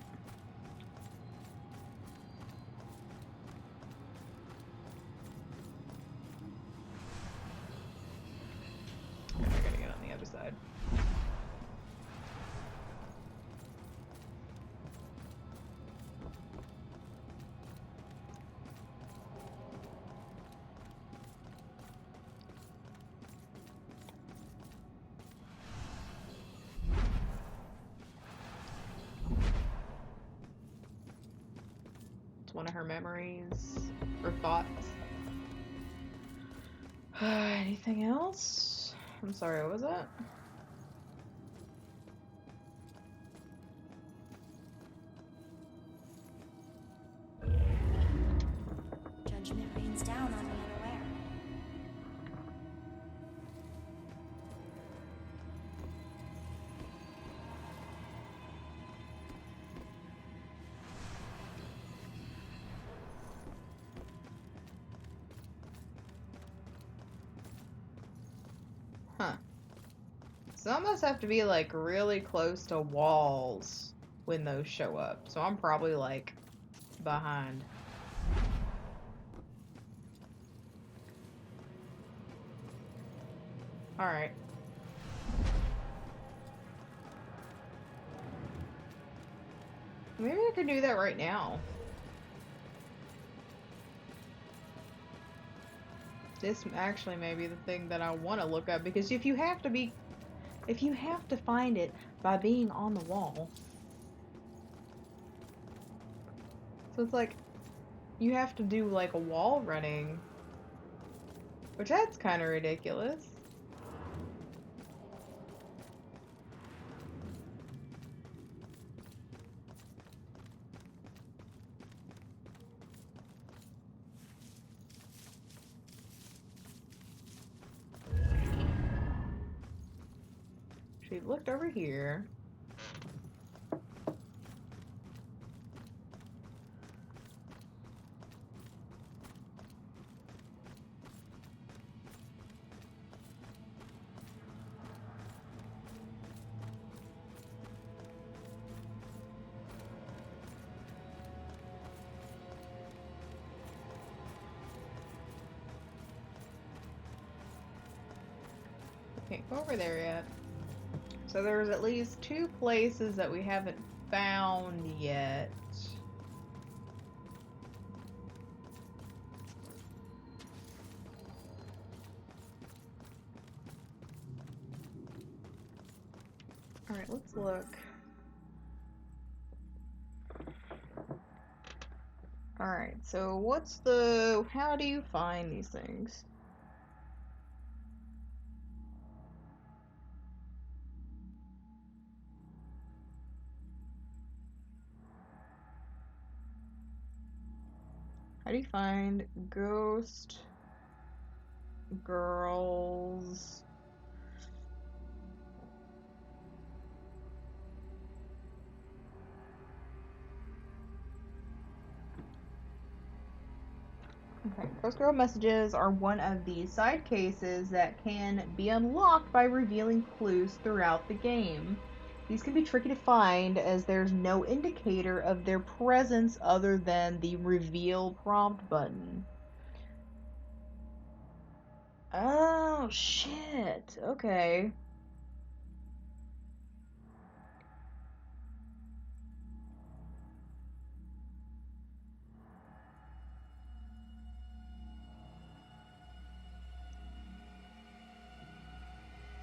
Speaker 1: I gotta get on the other side. It's one of her memories or thoughts. Anything else? I'm sorry, what was that?
Speaker 15: beans down on me unaware.
Speaker 1: Huh. Some of us have to be like really close to walls when those show up. So I'm probably like behind. Alright. Maybe I could do that right now. This actually may be the thing that I want to look up, because if you have to find it by being on the wall. So it's like, you have to do like a wall running, which that's kind of ridiculous. She looked over here. Can't go over there yet. So there's at least 2 places that we haven't found yet. Alright, let's look. Alright, so how do you find these things? How do you find ghost girls? Okay, ghost girl messages are one of the side cases that can be unlocked by revealing clues throughout the game. These can be tricky to find as there's no indicator of their presence other than the reveal prompt button. Oh, shit. Okay.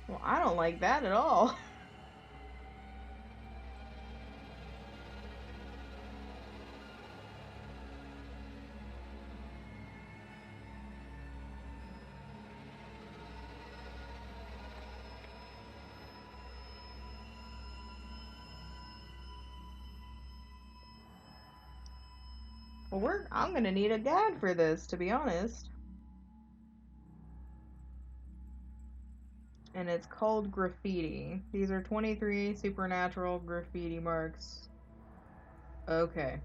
Speaker 1: Well, I don't like that at all. Well, I'm gonna need a guide for this, to be honest. And it's called graffiti. These are 23 supernatural graffiti marks. Okay.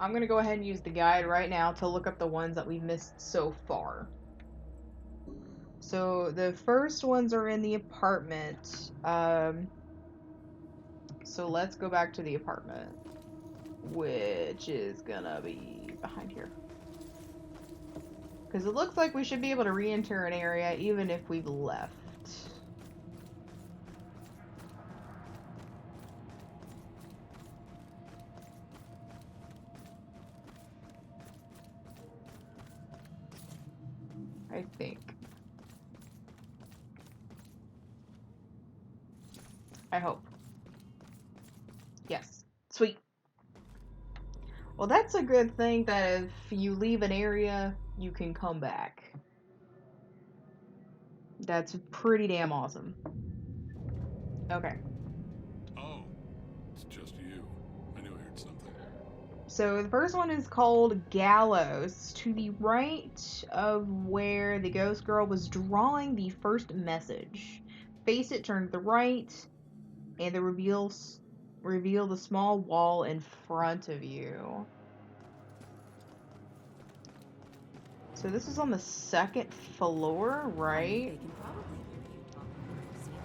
Speaker 1: I'm gonna go ahead and use the guide right now to look up the ones that we've missed so far. So the first ones are in the apartment. So let's go back to the apartment, which is gonna be behind here. Because it looks like we should be able to re-enter an area even if we've left. I think. I hope. Yes. Sweet. Well, that's a good thing that if you leave an area, you can come back. That's pretty damn awesome. Okay.
Speaker 18: Oh, it's just you. I knew I heard something.
Speaker 1: So the first one is called Gallows. To the right of where the ghost girl was drawing the first message. Face it, turn to the right, and it reveal the small wall in front of you. So this is on the second floor, right?
Speaker 7: They can probably hear you talking through the ceiling.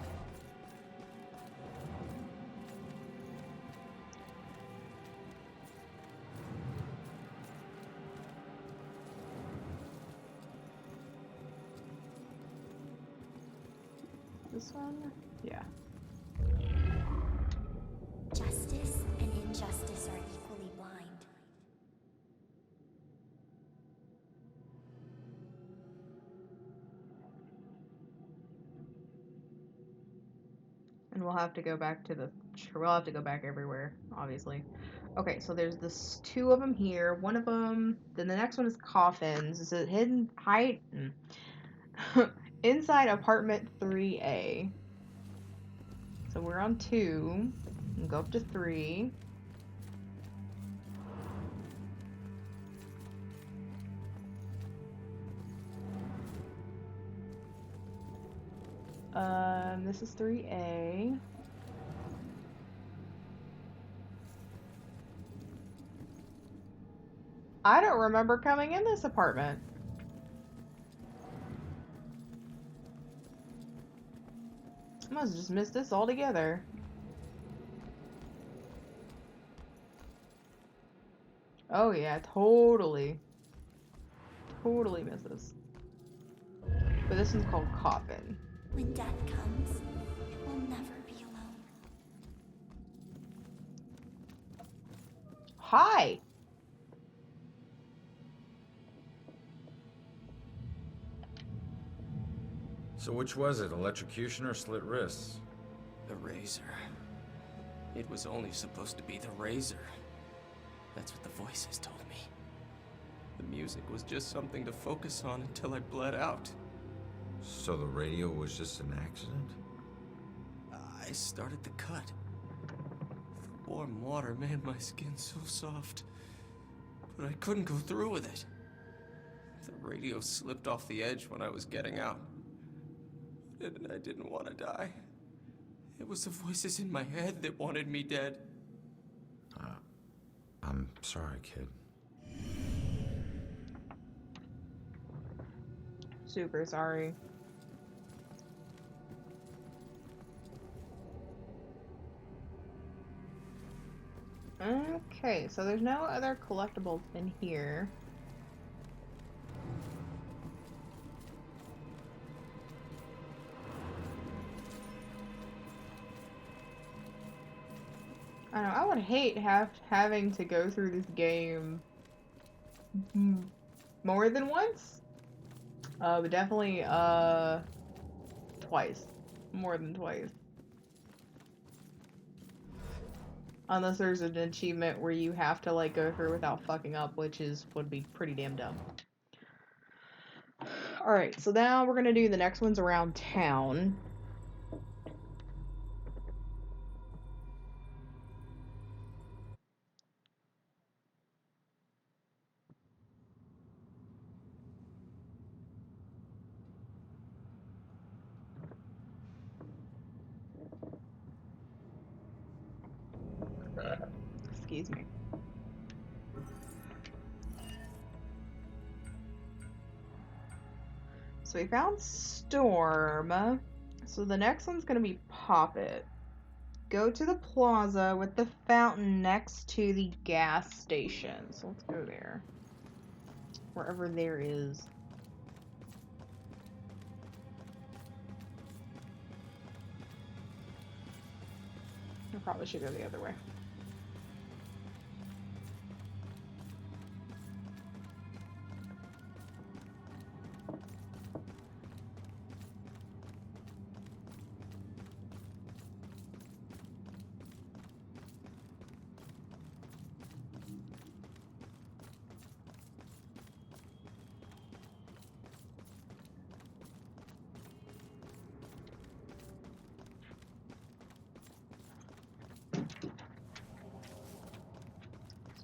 Speaker 1: This one? Yeah.
Speaker 8: Justice and injustice are equally blind.
Speaker 1: And we'll have to go back to we'll have to go back everywhere, obviously. Okay, so there's this two of them here. One of them, then the next one is coffins. Is it hidden height? Inside apartment 3A. So we're on 2. And go up to 3. This is 3A. I don't remember coming in this apartment. I must have just missed this altogether. Oh yeah, totally. Totally missed this. But this one's called Coffin.
Speaker 8: When death comes, it will never be alone.
Speaker 1: Hi!
Speaker 5: So which was it, electrocution or slit wrists?
Speaker 6: The razor. It was only supposed to be the razor. That's what the voices told me. The music was just something to focus on until I bled out.
Speaker 5: So the radio was just an accident?
Speaker 6: I started the cut. The warm water made my skin so soft, but I couldn't go through with it. The radio slipped off the edge when I was getting out. And I didn't want to die. It was the voices in my head that wanted me dead.
Speaker 5: I'm sorry, kid.
Speaker 1: Super sorry. Okay, so there's no other collectibles in here. I don't know, I would hate having to go through this game more than once. But definitely, twice. More than twice. Unless there's an achievement where you have to, like, go through without fucking up, which would be pretty damn dumb. Alright, so now we're gonna do the next ones around town. Excuse me. So we found Storm. So the next one's gonna be Pop It. Go to the plaza with the fountain next to the gas station. So let's go there. Wherever there is. I probably should go the other way.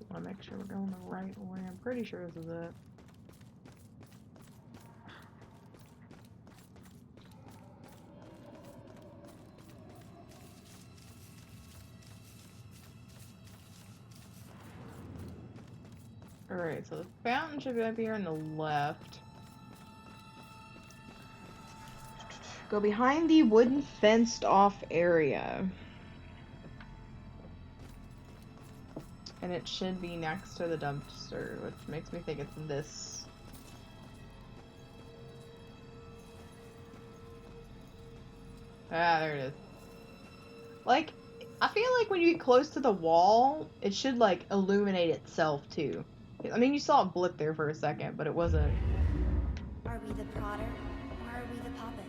Speaker 1: I want to make sure we're going the right way. I'm pretty sure this is it. Alright, so the fountain should be up here on the left. Go behind the wooden fenced off area. And it should be next to the dumpster, which makes me think it's this. Ah, there it is. Like, I feel like when you get close to the wall, it should, like, illuminate itself, too. I mean, you saw it blip there for a second, but it wasn't.
Speaker 8: Are we the prodder, or are we the puppet?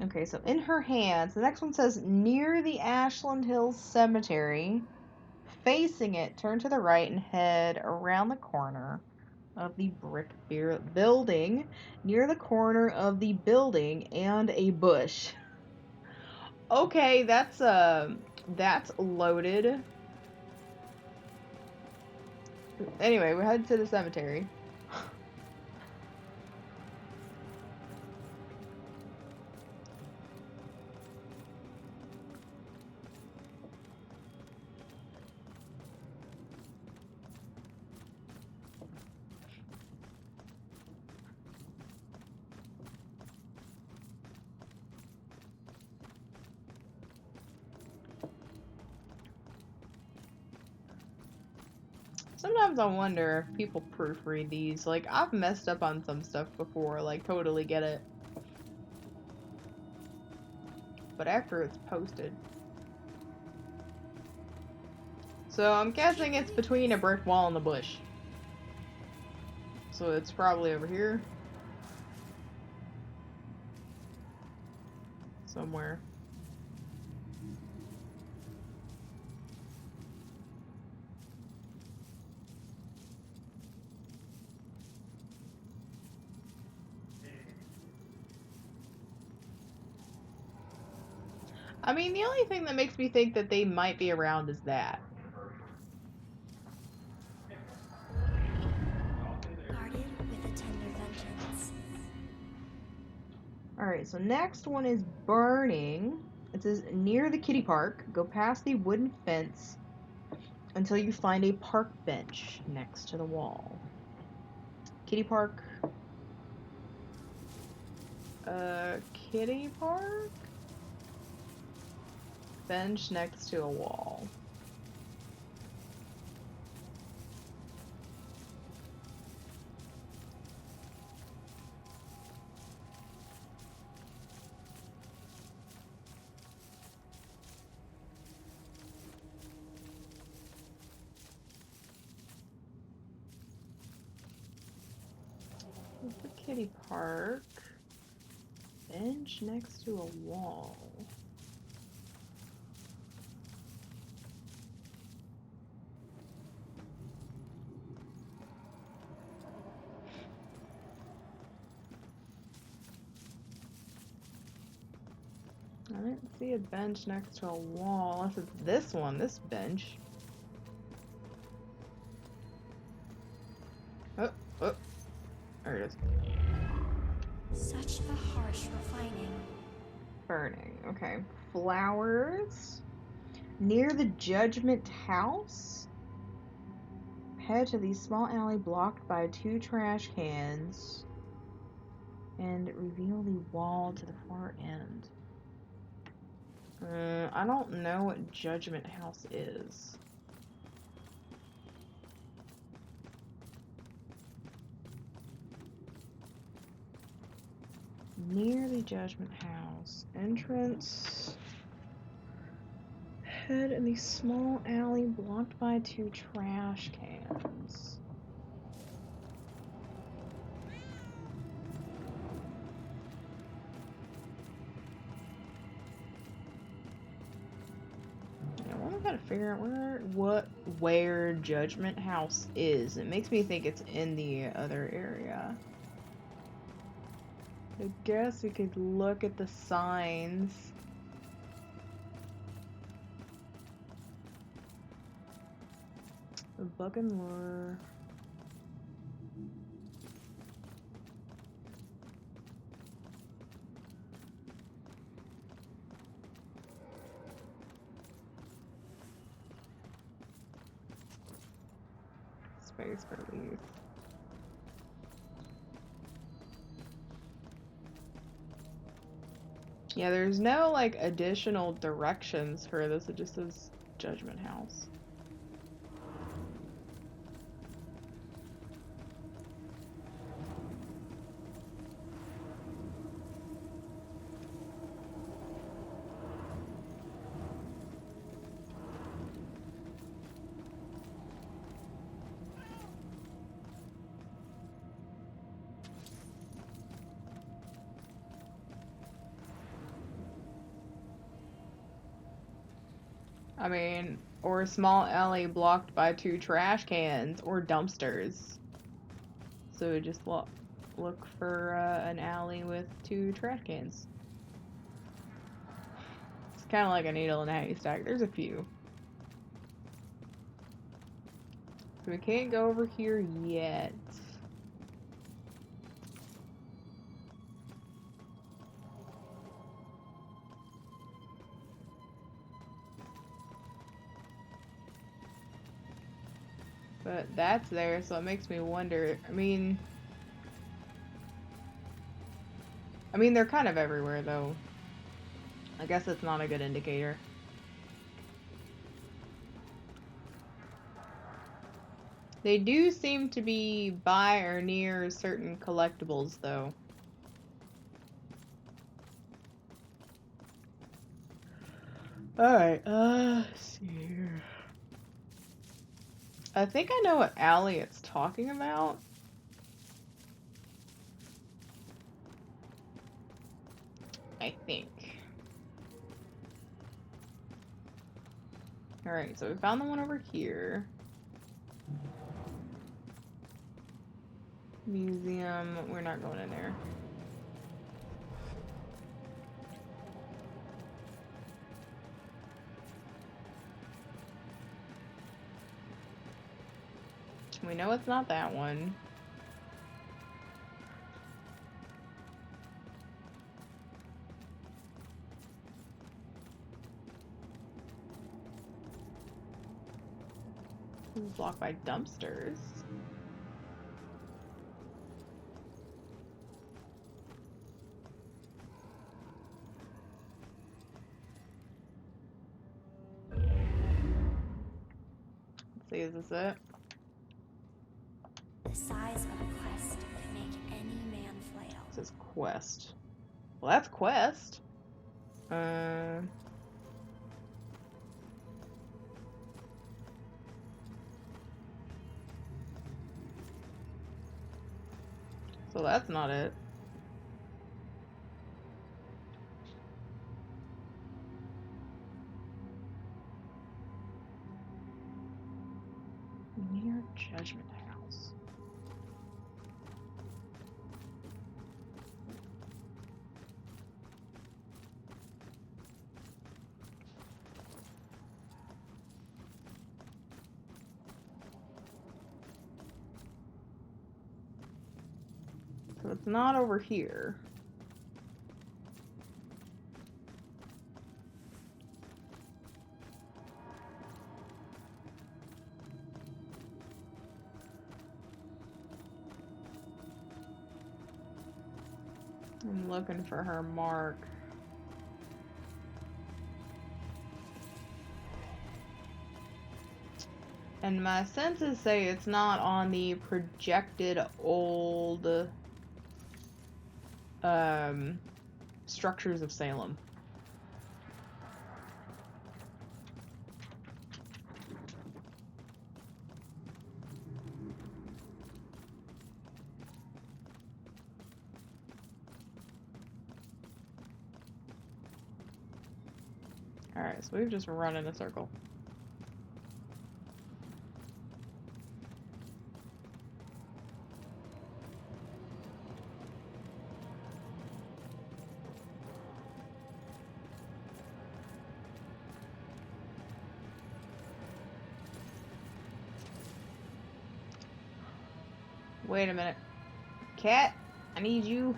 Speaker 1: Okay, so in her hands, the next one says, near the Ashland Hills Cemetery. Facing it, turn to the right and head around the corner of the brick building, near the corner of the building and a bush. Okay, that's loaded. Anyway, we're headed to the cemetery. Sometimes I wonder if people proofread these. Like, I've messed up on some stuff before, like, totally get it. But after it's posted. So I'm guessing it's between a brick wall and the bush. So it's probably over here. Somewhere. I mean, the only thing that makes me think that they might be around is that.
Speaker 8: Guarded with a tender vengeance.
Speaker 1: Alright, so next one is burning. It says, near the kiddie park, go past the wooden fence until you find a park bench next to the wall. Kiddie park. Kiddie park? Bench next to a wall. Where's the kiddie park? Bench next to a wall. I didn't see a bench next to a wall, unless it's this one, this bench. Oh, oh, there it is.
Speaker 8: Such a harsh refining.
Speaker 1: Burning, okay. Flowers. Near the Judgment House. Head to the small alley blocked by 2 trash cans. And reveal the wall to the far end. I don't know what Judgment House is. Near the Judgment House. Entrance. Head in the small alley blocked by 2 trash cans. I gotta figure out where Judgment House is. It makes me think it's in the other area. I guess we could look at the signs. A bug and lure. Space release. Yeah, there's no like additional directions for this. It just says Judgment House. I mean, or a small alley blocked by 2 trash cans or dumpsters. So we just look for an alley with 2 trash cans. It's kind of like a needle in a haystack. There's a few. So we can't go over here yet. But that's there, so it makes me wonder. I mean, they're kind of everywhere, though. I guess it's not a good indicator. They do seem to be by or near certain collectibles, though. Alright, let's see here. I think I know what alley it's talking about. I think. Alright, so we found the one over here. Museum, we're not going in there. We know it's not that one. This is blocked by dumpsters. Let's see, is this it?
Speaker 8: The size of a quest can make any man flail.
Speaker 1: It says quest. Well, that's quest. So that's not it. Near Judgment House. So it's not over here. I'm looking for her mark. And my senses say it's not on the projected old structures of Salem. Alright, so we've just run in a circle. Wait a minute. Cat, I need you.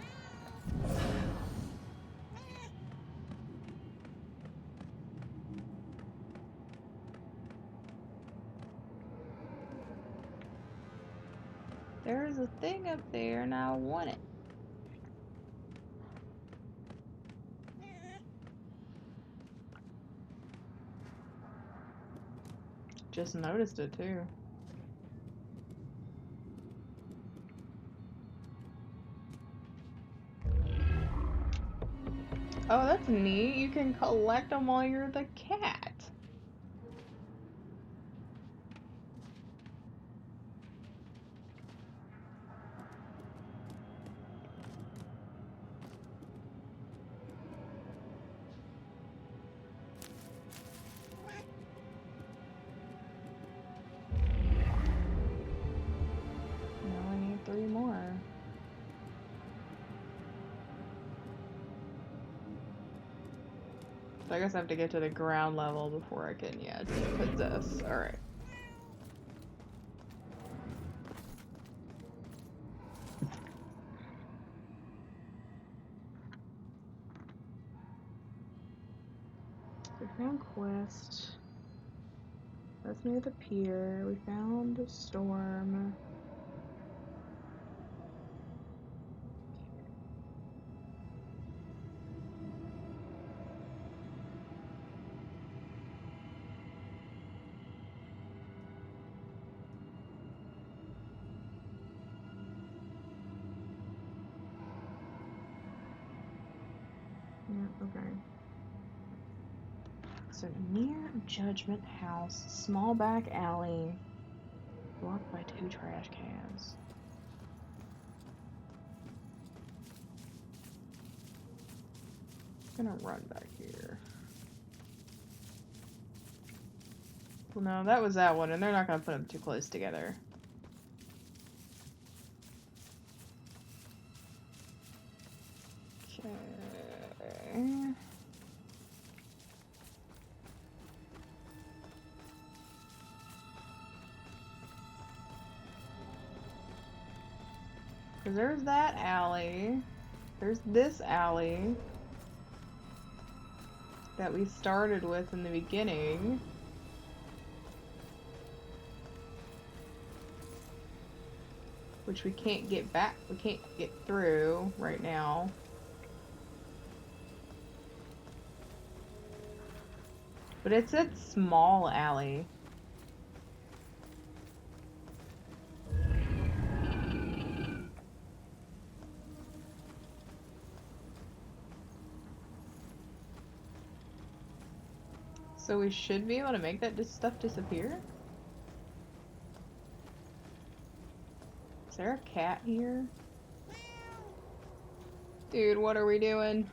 Speaker 1: There's a thing up there and I want it. Just noticed it too. Oh, that's neat. You can collect them while you're the cat. Now I need 3 more. So I guess I have to get to the ground level before I can, yeah, possess. Alright. We found quest. That's near the pier. We found the storm. Yeah, okay. So near Judgment House, small back alley, blocked by 2 trash cans. I'm gonna run back here. Well, no, that was that one, and they're not gonna put them too close together. Okay. Because there's that alley. There's this alley that we started with in the beginning. Which we can't get back. We can't get through right now. But it's that small alley. So we should be able to make that stuff disappear? Is there a cat here? Dude, what are we doing?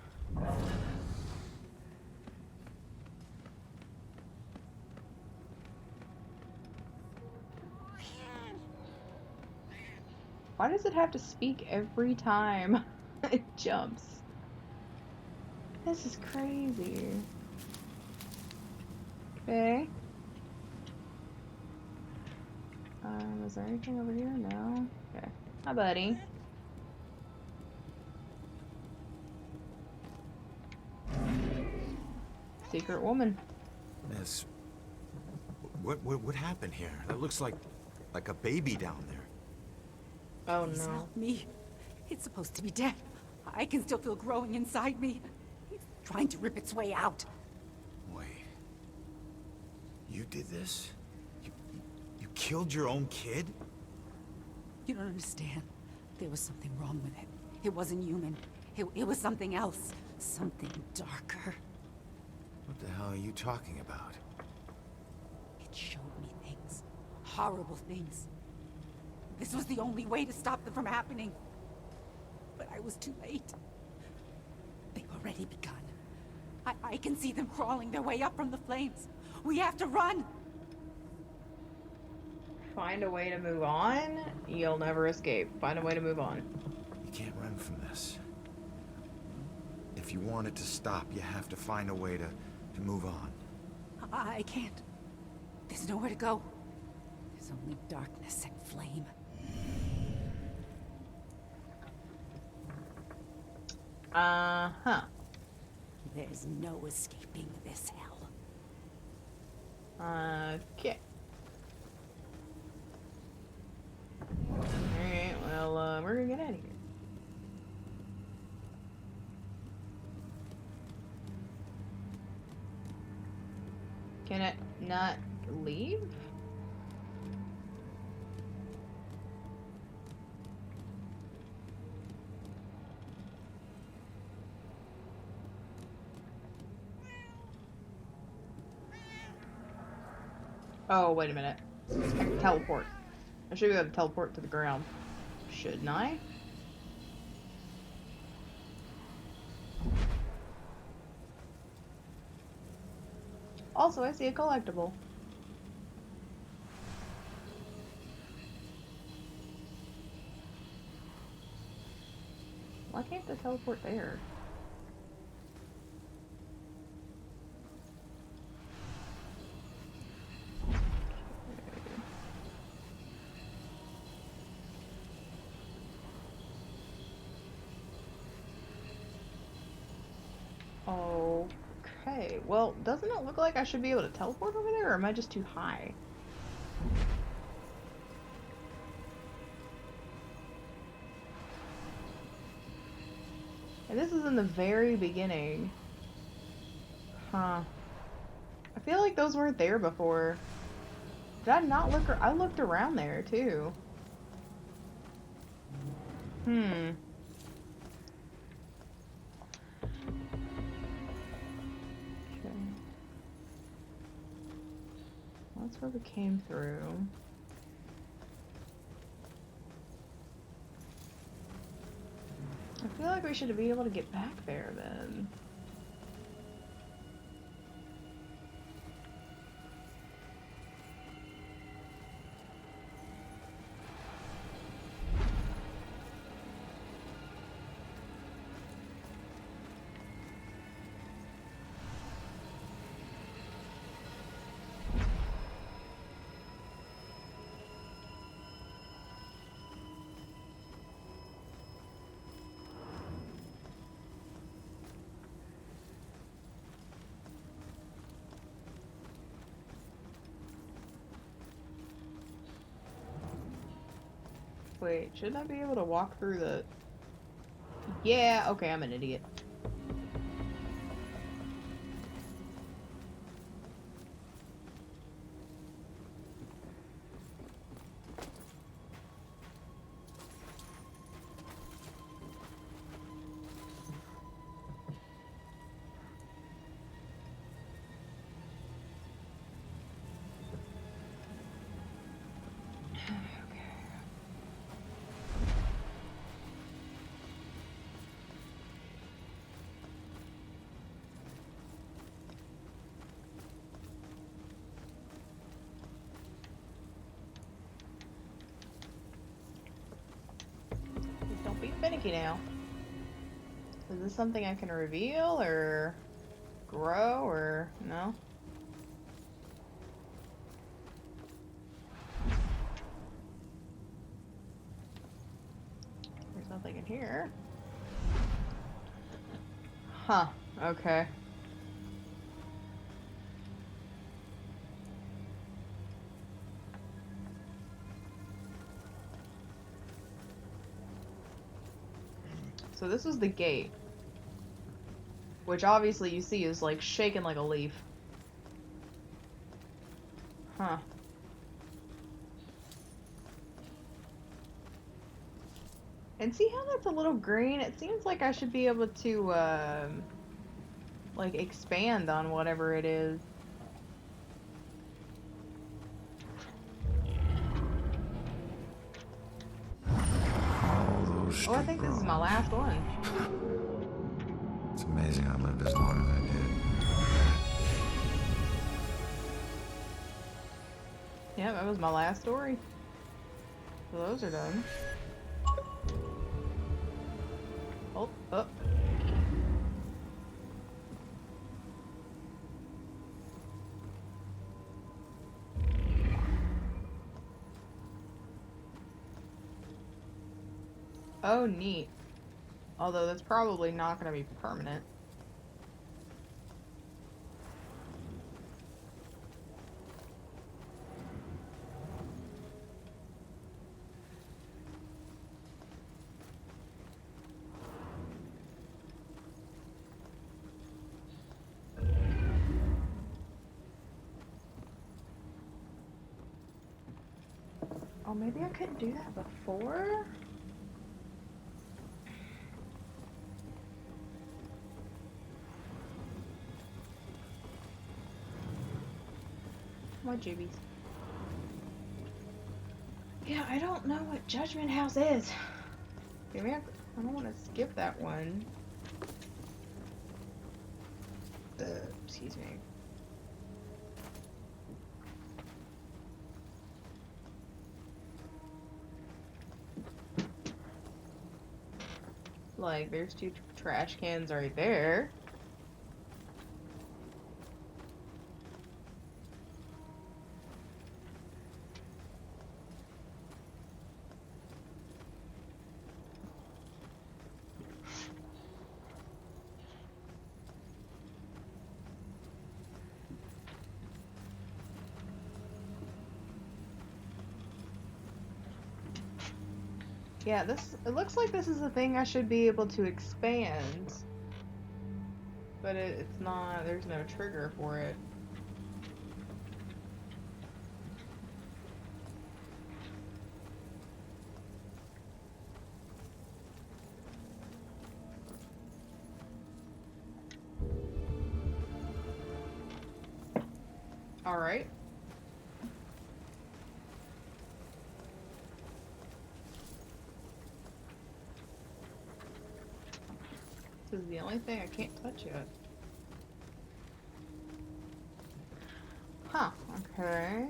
Speaker 1: Why does it have to speak every time it jumps? This is crazy. Okay. Is there anything over here? No? Okay. Hi, buddy. Secret woman.
Speaker 10: Miss, what happened here? That looks like a baby down there.
Speaker 1: Oh
Speaker 7: Please
Speaker 1: no.
Speaker 7: help me. It's supposed to be dead. I can still feel growing inside me. It's trying to rip its way out.
Speaker 10: Wait. You did this? You killed your own kid?
Speaker 7: You don't understand. There was something wrong with it. It wasn't human. It was something else. Something darker.
Speaker 10: What the hell are you talking about?
Speaker 7: It showed me things. Horrible things. This was the only way to stop them from happening. But I was too late. They've already begun. I can see them crawling their way up from the flames. We have to run!
Speaker 1: Find a way to move on? You'll never escape. Find a way to move on.
Speaker 10: You can't run from this. If you want it to stop, you have to find a way to move on.
Speaker 7: I can't. There's nowhere to go. There's only darkness and flame.
Speaker 1: Uh-huh.
Speaker 8: There's no escaping this hell.
Speaker 1: Okay. Alright, well, we're gonna get out of here. Can it not leave? Oh, wait a minute. I can teleport. I should be able to teleport to the ground. Shouldn't I? Also, I see a collectible. Why can't they teleport there? Okay, well, doesn't it look like I should be able to teleport over there, or am I just too high? And this is in the very beginning. Huh. I feel like those weren't there before. Did I not look? I looked around there, too. Hmm. Okay. That's where we came through. I feel like we should be able to get back there, then. Wait, shouldn't I be able to walk through the... Yeah, okay, I'm an idiot. Don't be finicky now. Is this something I can reveal, or grow, or no? There's nothing in here. Huh, okay. So this was the gate, which obviously you see is like shaking like a leaf. Huh. And see how that's a little green? It seems like I should be able to, like, expand on whatever it is. Oh, I think this is my last one.
Speaker 5: It's amazing I lived as long as I did.
Speaker 1: Yeah, that was my last story. So those are done. Oh, oh. Oh, neat. Although that's probably not going to be permanent. Oh, maybe I couldn't do that before? My jubies. Yeah, I don't know what Judgment House is. Maybe I don't want to skip that one. Excuse me. Like, there's 2 trash cans right there. Yeah, it looks like this is a thing I should be able to expand. But it's not, there's no trigger for it. Alright. This is the only thing I can't touch yet. Huh, okay.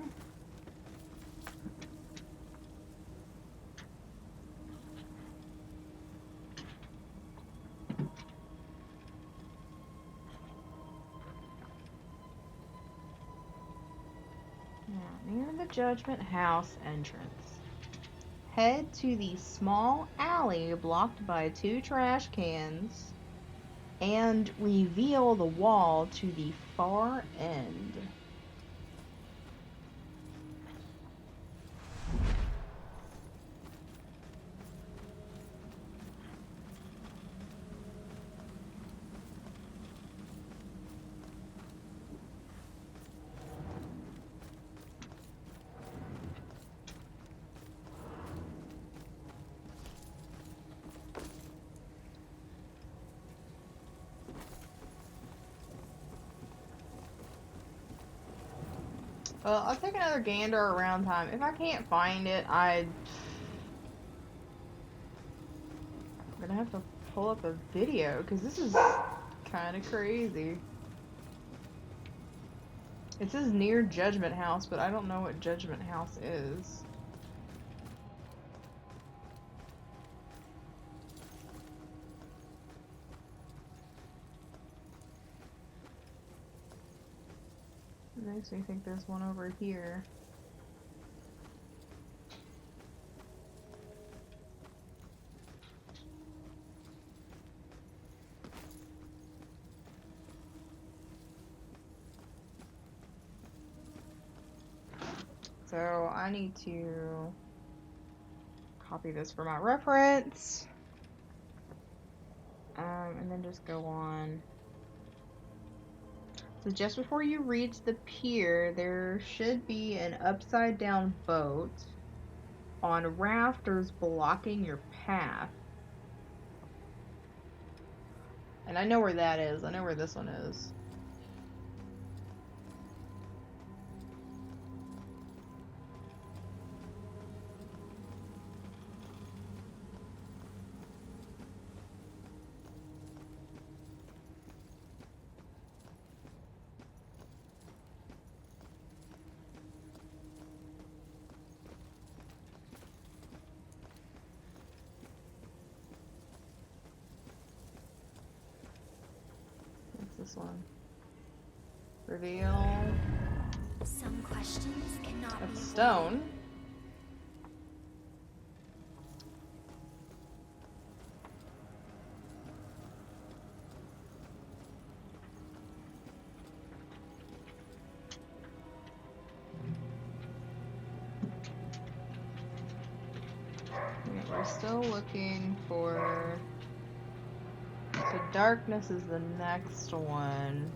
Speaker 1: Now, near the Judgment House entrance, head to the small alley blocked by 2 trash cans and reveal the wall to the far end. Well, I'll take another gander around time. If I can't find it, I'm gonna have to pull up a video, because this is kind of crazy. It says near Judgment House, but I don't know what Judgment House is. It makes me think there's one over here. So I need to copy this for my reference. And then just go on. So just before you reach the pier, there should be an upside down boat on rafters blocking your path. And I know where that is. I know where this one is. This one. Reveal.
Speaker 8: Some questions cannot
Speaker 1: That's
Speaker 8: be
Speaker 1: stone. we're still looking for... So darkness is the next one.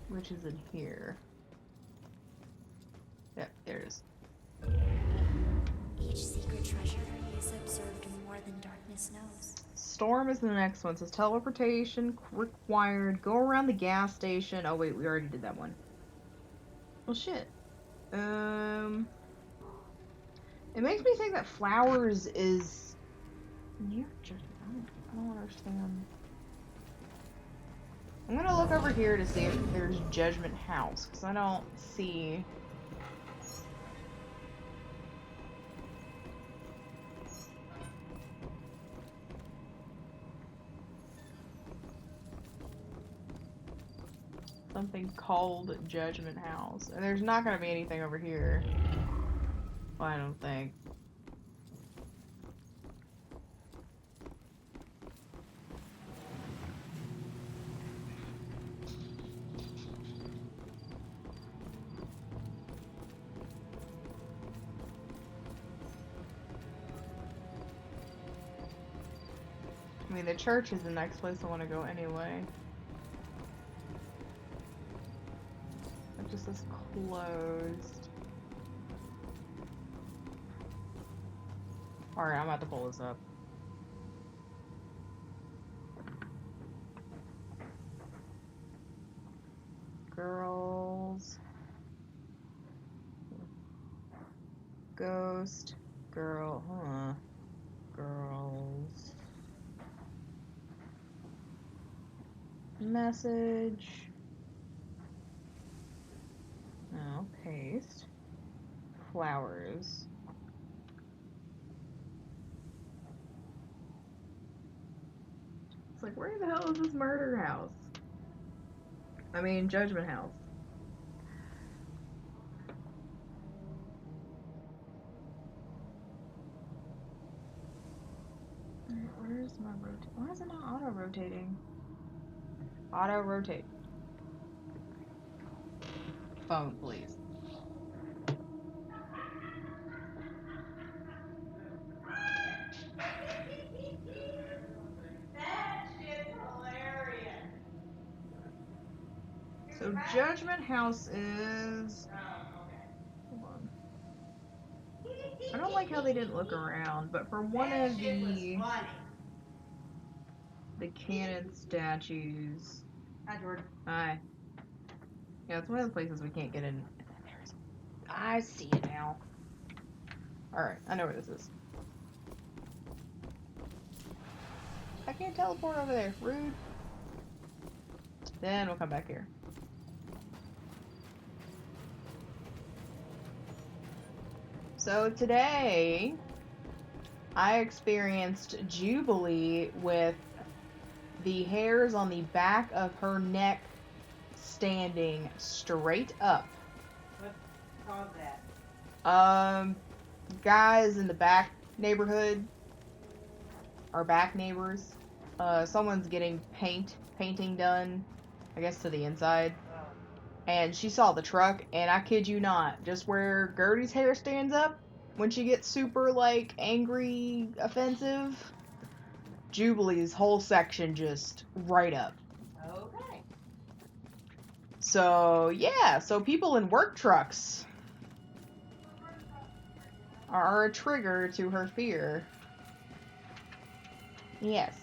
Speaker 1: Which is in here. Yep, there it is.
Speaker 18: Each secret treasure is observed more than darkness knows.
Speaker 1: Storm is the next one. It says teleportation required. Go around the gas station. Oh wait, we already did that one. Well shit. It makes me think that Flowers is near Judgment. I don't understand. I'm gonna look over here to see if there's Judgment House, because I don't see... something called Judgment House. And there's not gonna be anything over here. Well, I don't think. I mean, the church is the next place I want to go anyway. It just says closed. Alright, I'm about to pull this up. Girls. Ghost. Girl. Huh. Girls. Message. Oh, paste. Flowers. It's like, where the hell is this murder house? I mean, Judgment House. Where's my rotate? Why is it not auto-rotating? Auto-rotate. Phone, please. So Judgment House is... Hold on. I don't like how they didn't look around, but for one of the canon statues...
Speaker 11: Hi, Jordan.
Speaker 1: Hi. Yeah, it's one of the places we can't get in. There's... I see it now. Alright, I know where this is. I can't teleport over there. Rude. Then we'll come back here. So today, I experienced Jubilee with the hairs on the back of her neck standing straight up.
Speaker 11: What caused that?
Speaker 1: Guys in the back neighborhood, our back neighbors, someone's getting painting done, I guess to the inside. And she saw the truck, and I kid you not, just where Gertie's hair stands up when she gets super, like, angry, offensive, Jubilee's whole section just right up.
Speaker 11: Okay.
Speaker 1: So, yeah, so people in work trucks are a trigger to her fear. Yes.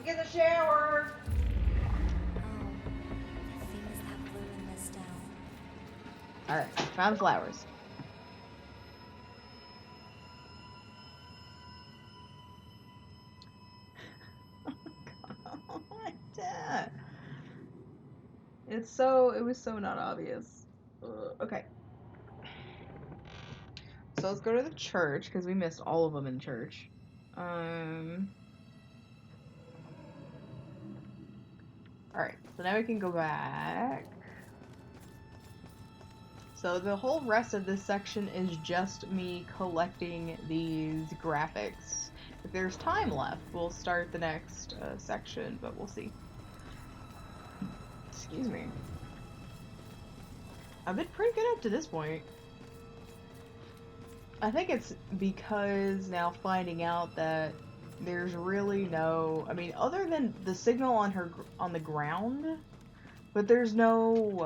Speaker 11: Get the shower.
Speaker 18: Things that blew in this down.
Speaker 1: Alright, found flowers. Oh my god. It was so not obvious. Okay. So let's go to the church, because we missed all of them in church. Alright, so now we can go back. So the whole rest of this section is just me collecting these graphics. If there's time left, we'll start the next section, but we'll see. Excuse me. I've been pretty good up to this point. I think it's because now finding out that there's really no, I mean, other than the signal on the ground, but there's no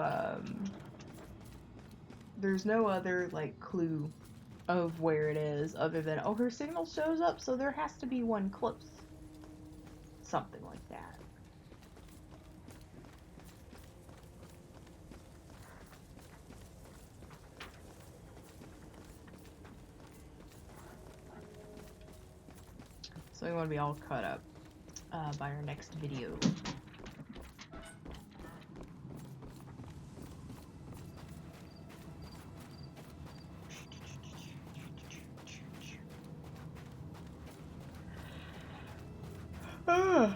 Speaker 1: other like clue of where it is other than, oh, her signal shows up, so there has to be one close. Something like that. So we want to be all caught up by our next video. Alright,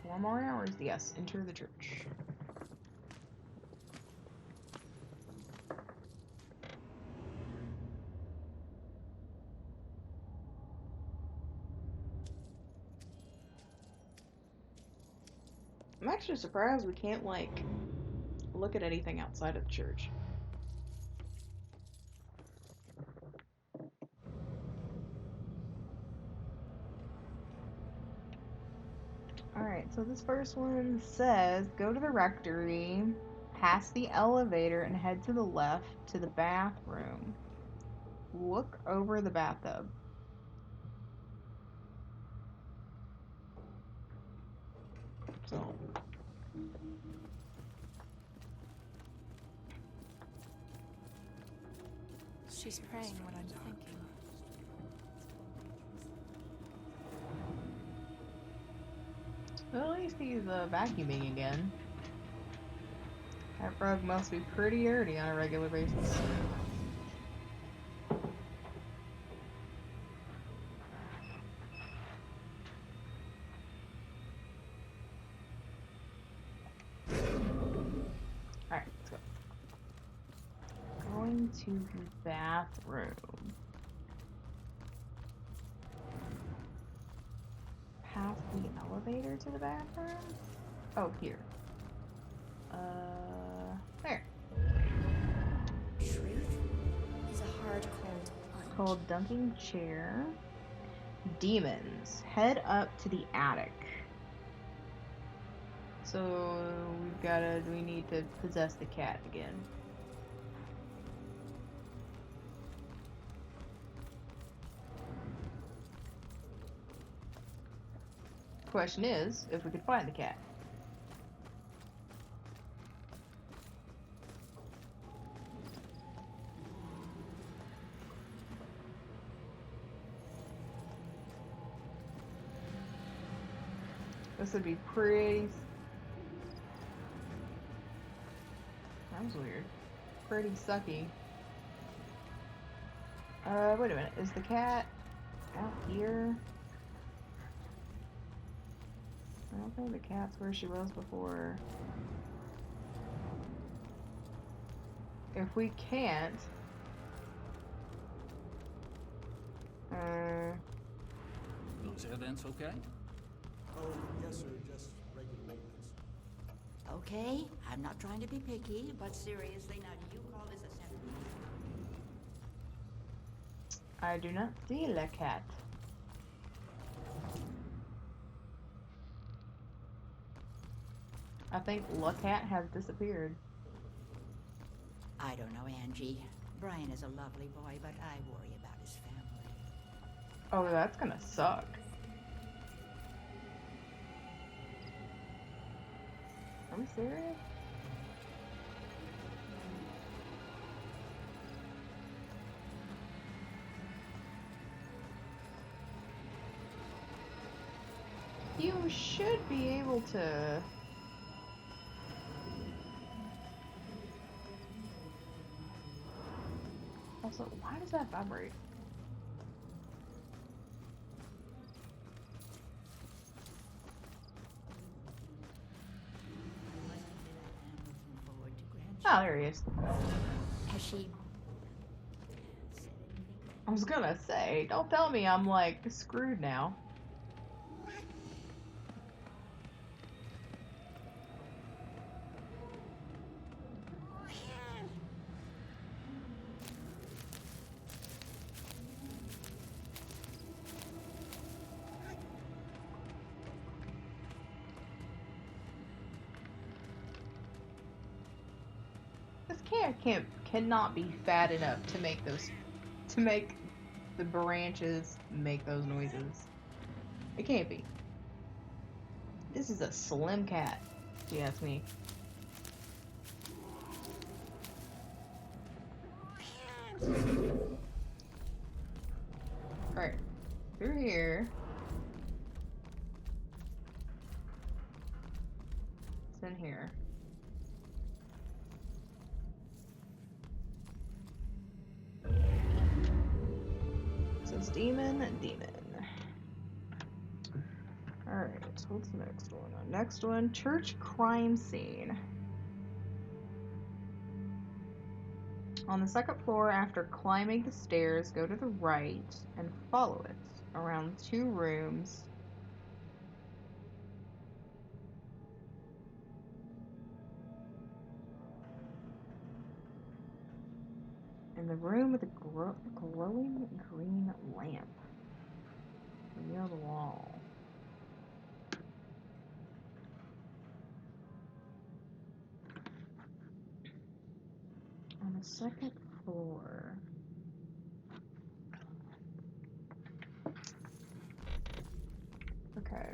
Speaker 1: 4 more hours. Yes, enter the church. I'm actually surprised we can't, like, look at anything outside of the church. Alright, so this first one says, go to the rectory, pass the elevator, and head to the left to the bathroom. Look over the bathtub. So...
Speaker 17: She's praying what I'm thinking.
Speaker 1: Well, at least he's vacuuming again. That rug must be pretty dirty on a regular basis. Alright, let's go. Going to the bathroom. Past the elevator to the bathroom? Oh, here. There.
Speaker 18: Truth is a hard, cold punch.
Speaker 1: Called dunking chair. Demons. Head up to the attic. So we need to possess the cat again. Question is, if we could find the cat. This would be pretty... That was weird. Pretty sucky. Wait a minute. Is the cat out here? I don't think the cat's where she was before. If we can't...
Speaker 3: Those air vents okay?
Speaker 4: Oh, yes, sir. Just regular maintenance.
Speaker 19: Okay, I'm not trying to be picky, but seriously, now do you call this a sentence?
Speaker 1: I do not see the cat. I think Lucat has disappeared.
Speaker 19: I don't know, Angie. Brian is a lovely boy, but I worry about his family.
Speaker 1: Oh, that's gonna suck. Are we serious? You should be able to... Also, why does that vibrate? Oh, there he is.
Speaker 19: Has she...
Speaker 1: I was gonna say, don't tell me I'm like screwed now. guy cannot be fat enough to make the branches make those noises. It can't be. This is a slim cat, if you ask me. Alright, through here. It's in here. So it's demon. Alright, what's the next one? Next one, church crime scene. On the second floor, after climbing the stairs, go to the right and follow it around 2 rooms. In the room with a glowing green lamp near the wall. On the second floor. Okay.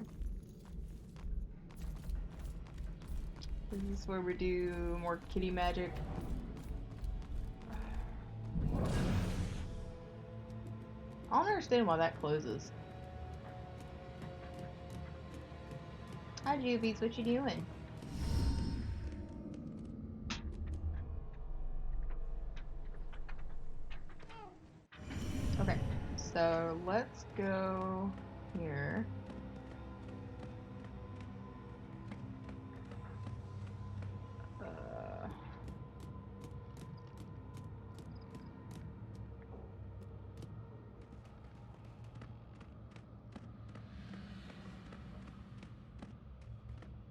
Speaker 1: This is where we do more kitty magic. I don't understand why that closes. Hi Juvies, what you doing? Okay, so let's go here.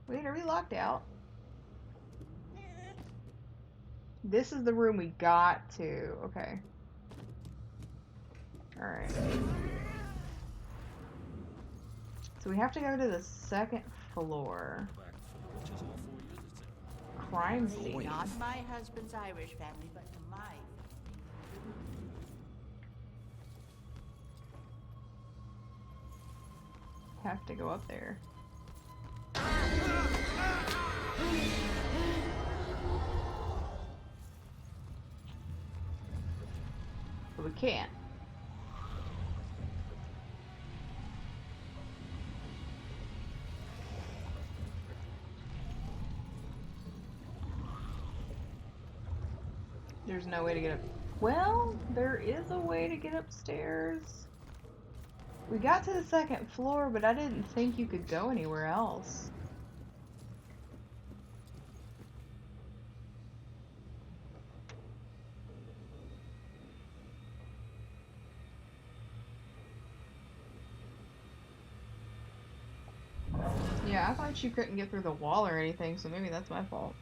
Speaker 1: Wait, are we locked out? This is the room we got to. Okay. Alright. So we have to go to the second floor. Crime scene.
Speaker 19: Not my husband's Irish family, but my.
Speaker 1: Have to go up there. But we can't. There's no way to get up. Well, there is a way to get upstairs. We got to the second floor, but I didn't think you could go anywhere else. Yeah, I thought you couldn't get through the wall or anything, so maybe that's my fault.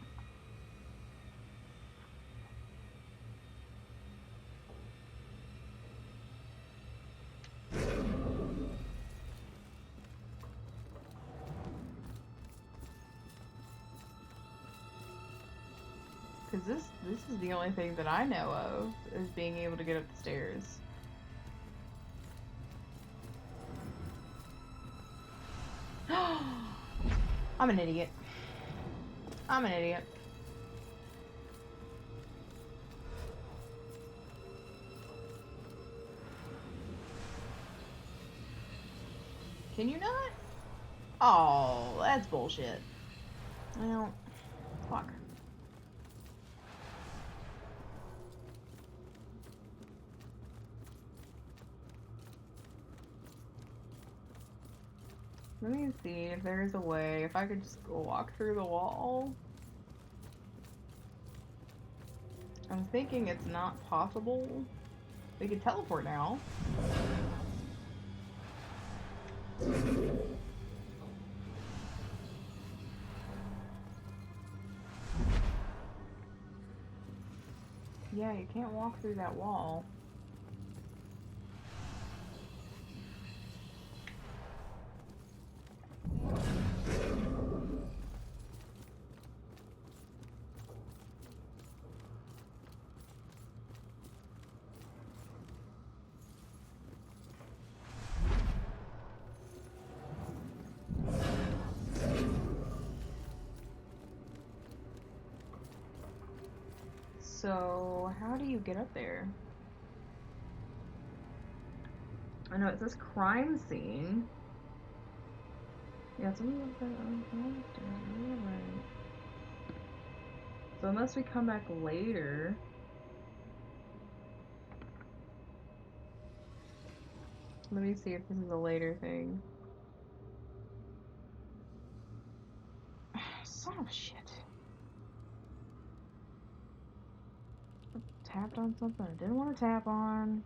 Speaker 1: Because this is the only thing that I know of, is being able to get up the stairs. I'm an idiot. I'm an idiot. Can you not? Oh, that's bullshit. Well, fuck. Let me see if there's a way, if I could just go walk through the wall. I'm thinking it's not possible. We could teleport now. Yeah, you can't walk through that wall. So, how do you get up there? I know it says crime scene. Yeah, something like that. Right. So unless we come back later. Let me see if this is a later thing. Son of shit. Tapped on something I didn't want to tap on.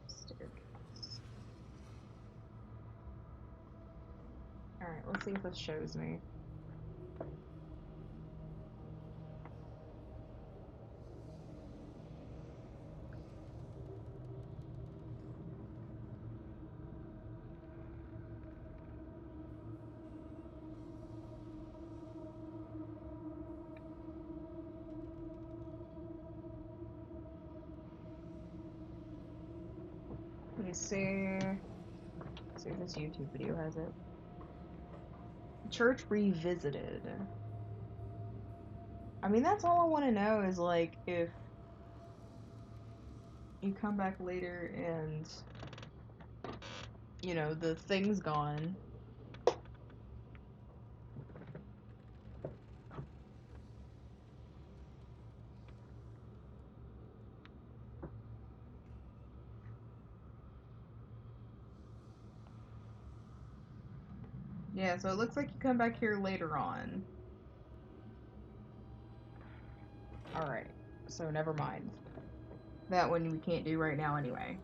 Speaker 1: Staircase. Alright, let's see if this shows me. Let me see. Let's see if this YouTube video has it. Church Revisited. I mean, that's all I want to know is, like, if you come back later and, you know, the thing's gone. Yeah, so it looks like you come back here later on. Alright, so never mind. That one we can't do right now anyway.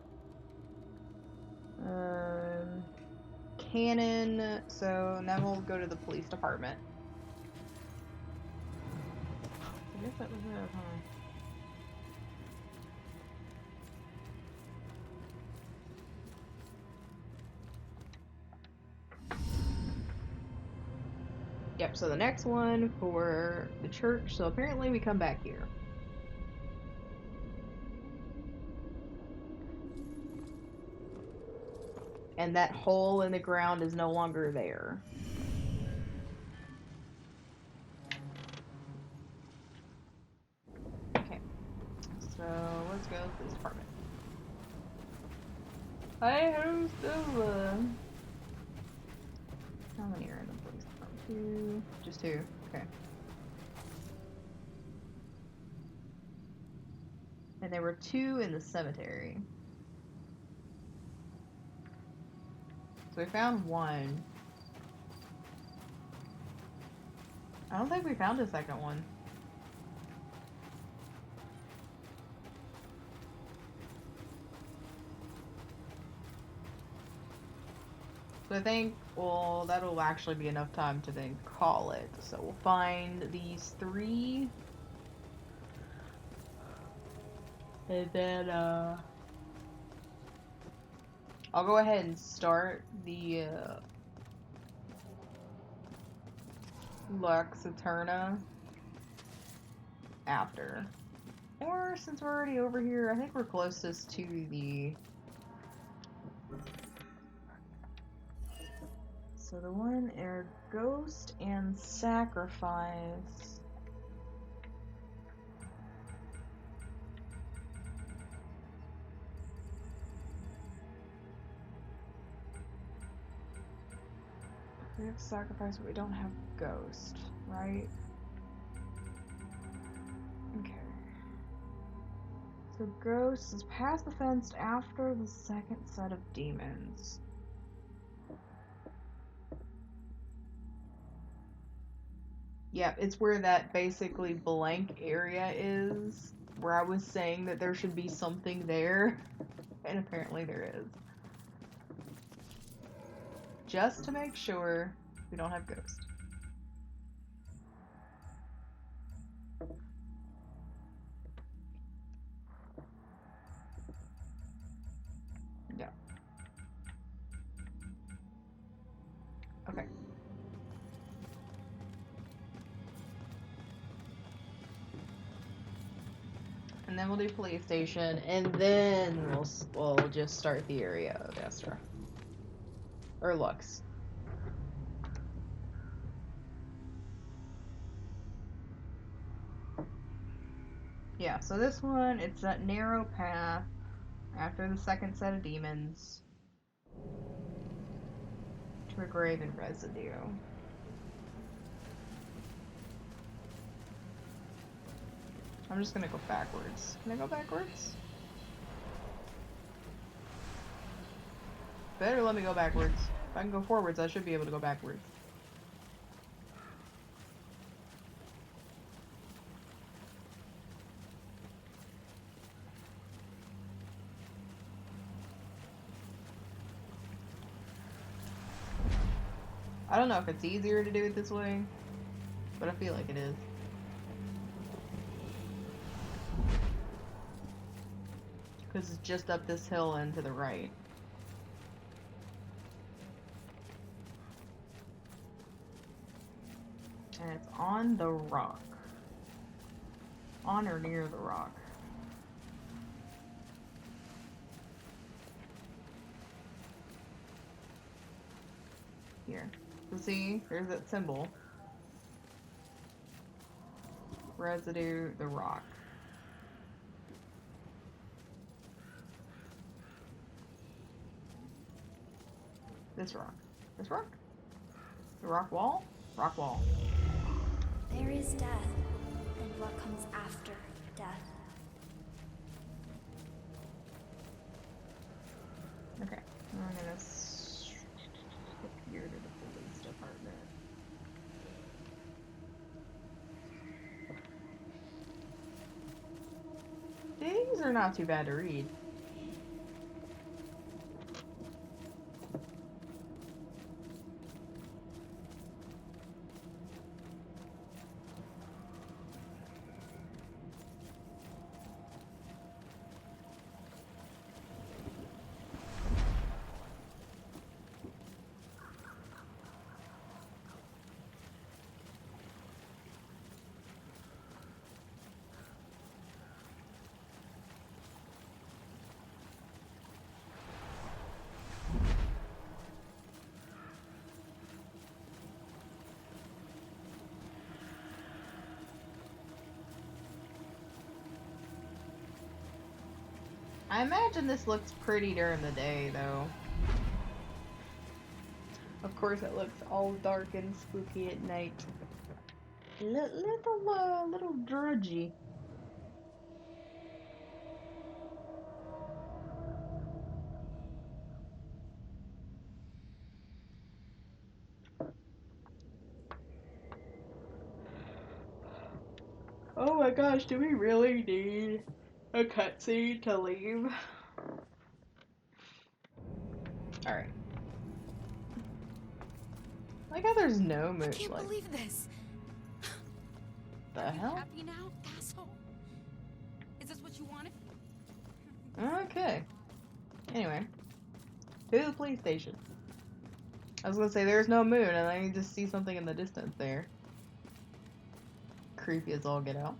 Speaker 1: Cannon, so now we'll go to the police department. I guess that was it, huh? Yep, so the next one for the church, so apparently we come back here. And that hole in the ground is no longer there. Okay, so let's go to the police department. Hi, who's Stella? How many are in the police department? 2? Just 2. Okay. And there were 2 in the cemetery. So we found 1. I don't think we found a second one. So I think, well, that'll actually be enough time to then call it. So we'll find these 3. And then, I'll go ahead and start the, Lux Eterna after. Or, since we're already over here, I think we're closest to the... So the one are Ghost and Sacrifice. We have Sacrifice, but we don't have Ghost, right? Okay. So Ghost is past the fence after the second set of demons. Yeah, it's where that basically blank area is, where I was saying that there should be something there, and apparently there is. Just to make sure we don't have Ghost. Yeah. Okay. And Then we'll do police station, and then we'll just start the area of Astra. Or Lux. Yeah, so this one, it's that narrow path after the second set of demons to a grave and residue. I'm just gonna go backwards. Can I go backwards? Better let me go backwards. If I can go forwards, I should be able to go backwards. I don't know if it's easier to do it this way, but I feel like it is. Because it's just up this hill and to the right. And it's on the rock. On or near the rock. Here. So see, there's that symbol. Residue, the rock. This rock. This rock? The rock wall? Rock wall.
Speaker 18: There is death, and what comes after death.
Speaker 1: Okay. I'm gonna skip here to the police department. These are not too bad to read. I imagine this looks pretty during the day, though. Of course, it looks all dark and spooky at night. Little drudgy. Oh my gosh, do we really need a cutscene to leave? Alright. Like how there's no moon.
Speaker 7: I can't believe this.
Speaker 1: The
Speaker 7: Are you
Speaker 1: hell?
Speaker 7: happy now, asshole? Is this what you wanted?
Speaker 1: Okay. Anyway. To the police station. I was gonna say there's no moon and I can just see something in the distance there. Creepy as all get out.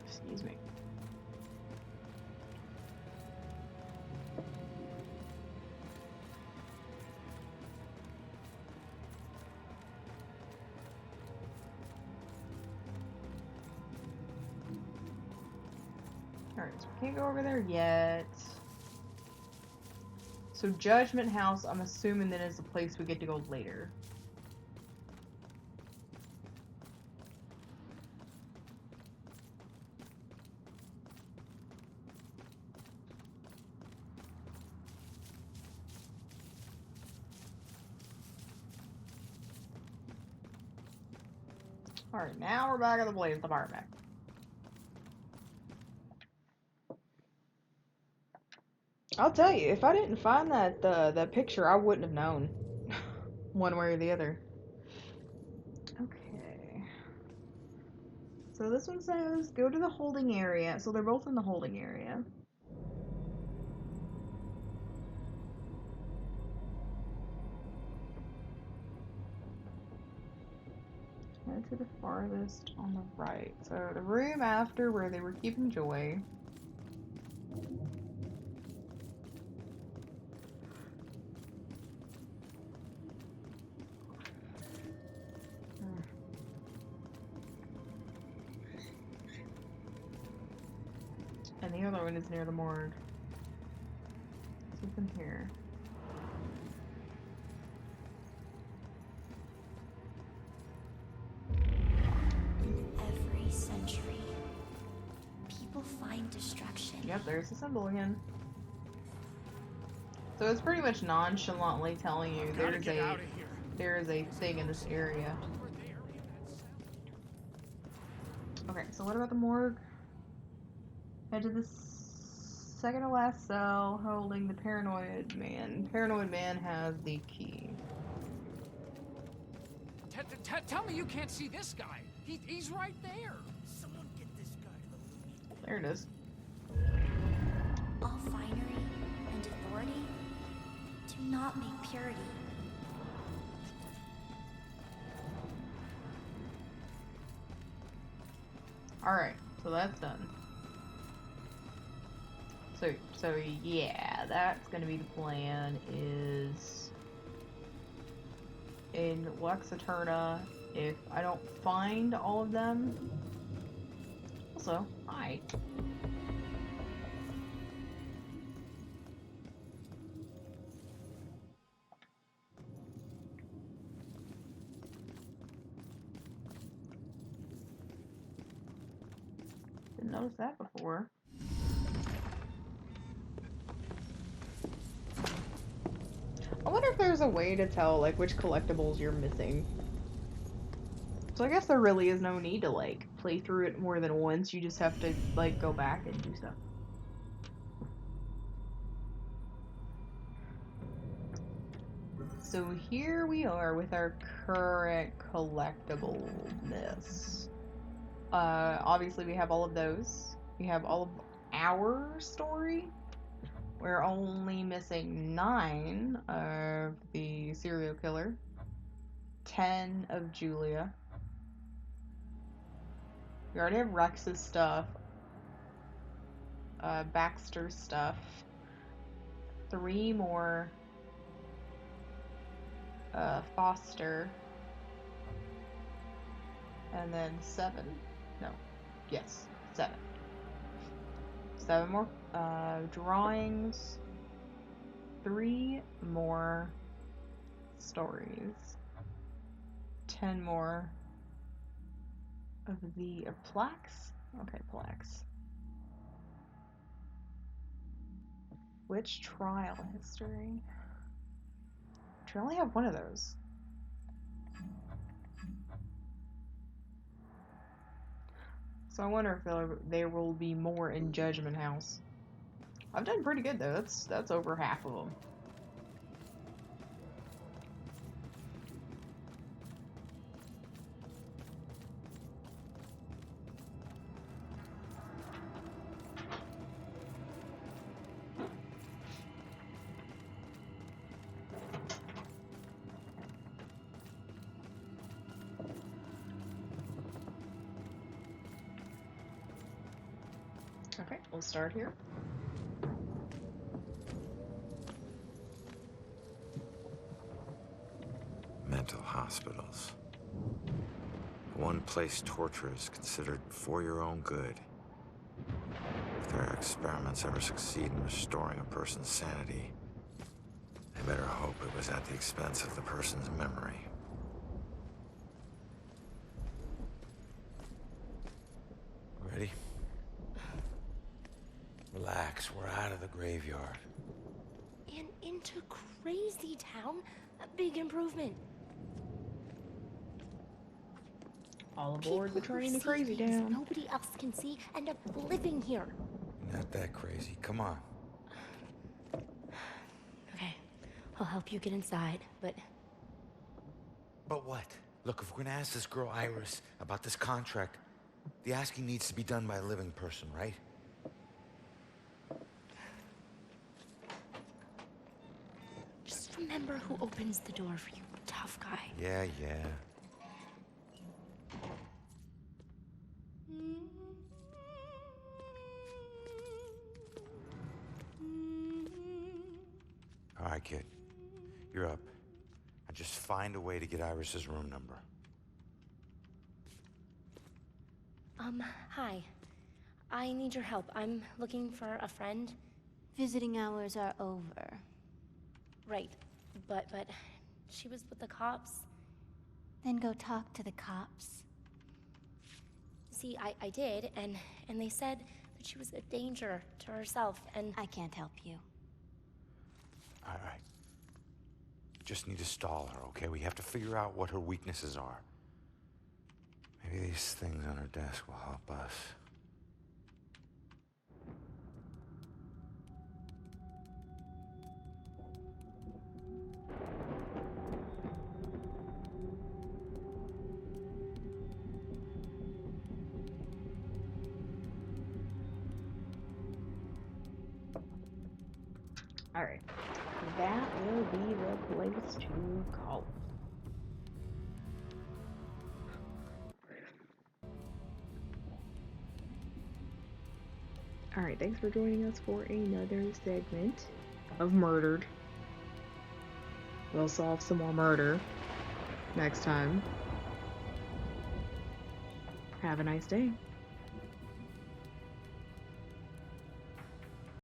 Speaker 1: Excuse me. Alright, so we can't go over there yet. So Judgment House, I'm assuming that is the place we get to go later. Alright, now we're back at the police department. I'll tell you, if I didn't find that picture, I wouldn't have known one way or the other. Okay. So this one says go to the holding area. So they're both in the holding area. Let's to the farthest on the right. So the room after where they were keeping Joy. And the other one is near the morgue. So it's in here.
Speaker 18: In every century, people find destruction.
Speaker 1: Yep, there's the symbol again. So it's pretty much nonchalantly telling you there is a thing in this area. Okay, so what about the morgue? Head to the second to last cell holding the paranoid man. Paranoid man has the key.
Speaker 3: Tell me you can't see this guy. He's right there.
Speaker 13: Someone get this guy to the
Speaker 1: There it is.
Speaker 18: All finery and authority do not make purity.
Speaker 1: Alright, so that's done. So yeah, that's gonna be the plan, is in Lex Eterna, if I don't find all of them. Also, hi. Didn't notice that before. I wonder if there's a way to tell, like, which collectibles you're missing. So I guess there really is no need to, like, play through it more than once. You just have to, like, go back and do stuff. So here we are with our current collectibleness. Obviously we have all of those. We have all of our story. We're only missing 9 of the serial killer, 10 of Julia. We already have Rex's stuff, Baxter's stuff, 3 more, Foster, and then 7. No, yes, 7. 7 more drawings, 3 more stories, 10 more of the plaques. Okay, plaques. Which trial history? I only have one of those. So I wonder if there will be more in Judgment House. I've done pretty good though. That's over half of them. Okay, we'll start here.
Speaker 5: Mental hospitals. One place torture is considered for your own good. If their experiments ever succeed in restoring a person's sanity, they better hope it was at the expense of the person's memory.
Speaker 10: Ready? Relax, we're out of the graveyard.
Speaker 15: And into Crazy Town? A big improvement.
Speaker 1: All aboard the train to Crazy
Speaker 15: things
Speaker 1: Town.
Speaker 15: nobody else can see and are living here.
Speaker 10: Not that crazy, come on.
Speaker 15: Okay, I'll help you get inside, but...
Speaker 10: But what? Look, if we're gonna ask this girl Iris about this contract, the asking needs to be done by a living person, right?
Speaker 15: Just remember who opens the door for you, tough guy.
Speaker 10: Yeah.
Speaker 5: All right, kid. You're up. Now just find a way to get Iris's room number.
Speaker 18: Hi. I need your help. I'm looking for a friend.
Speaker 15: Visiting hours are over.
Speaker 18: Right. But she was with the cops.
Speaker 15: Then go talk to the cops.
Speaker 18: See, I did, and they said that she was a danger to herself, and...
Speaker 15: I can't help you.
Speaker 5: All right. Just need to stall her, okay? We have to figure out what her weaknesses are. Maybe these things on her desk will help us.
Speaker 1: Alright. That will be the place to call. Alright, thanks for joining us for another segment of Murdered. We'll solve some more murder next time. Have a nice day.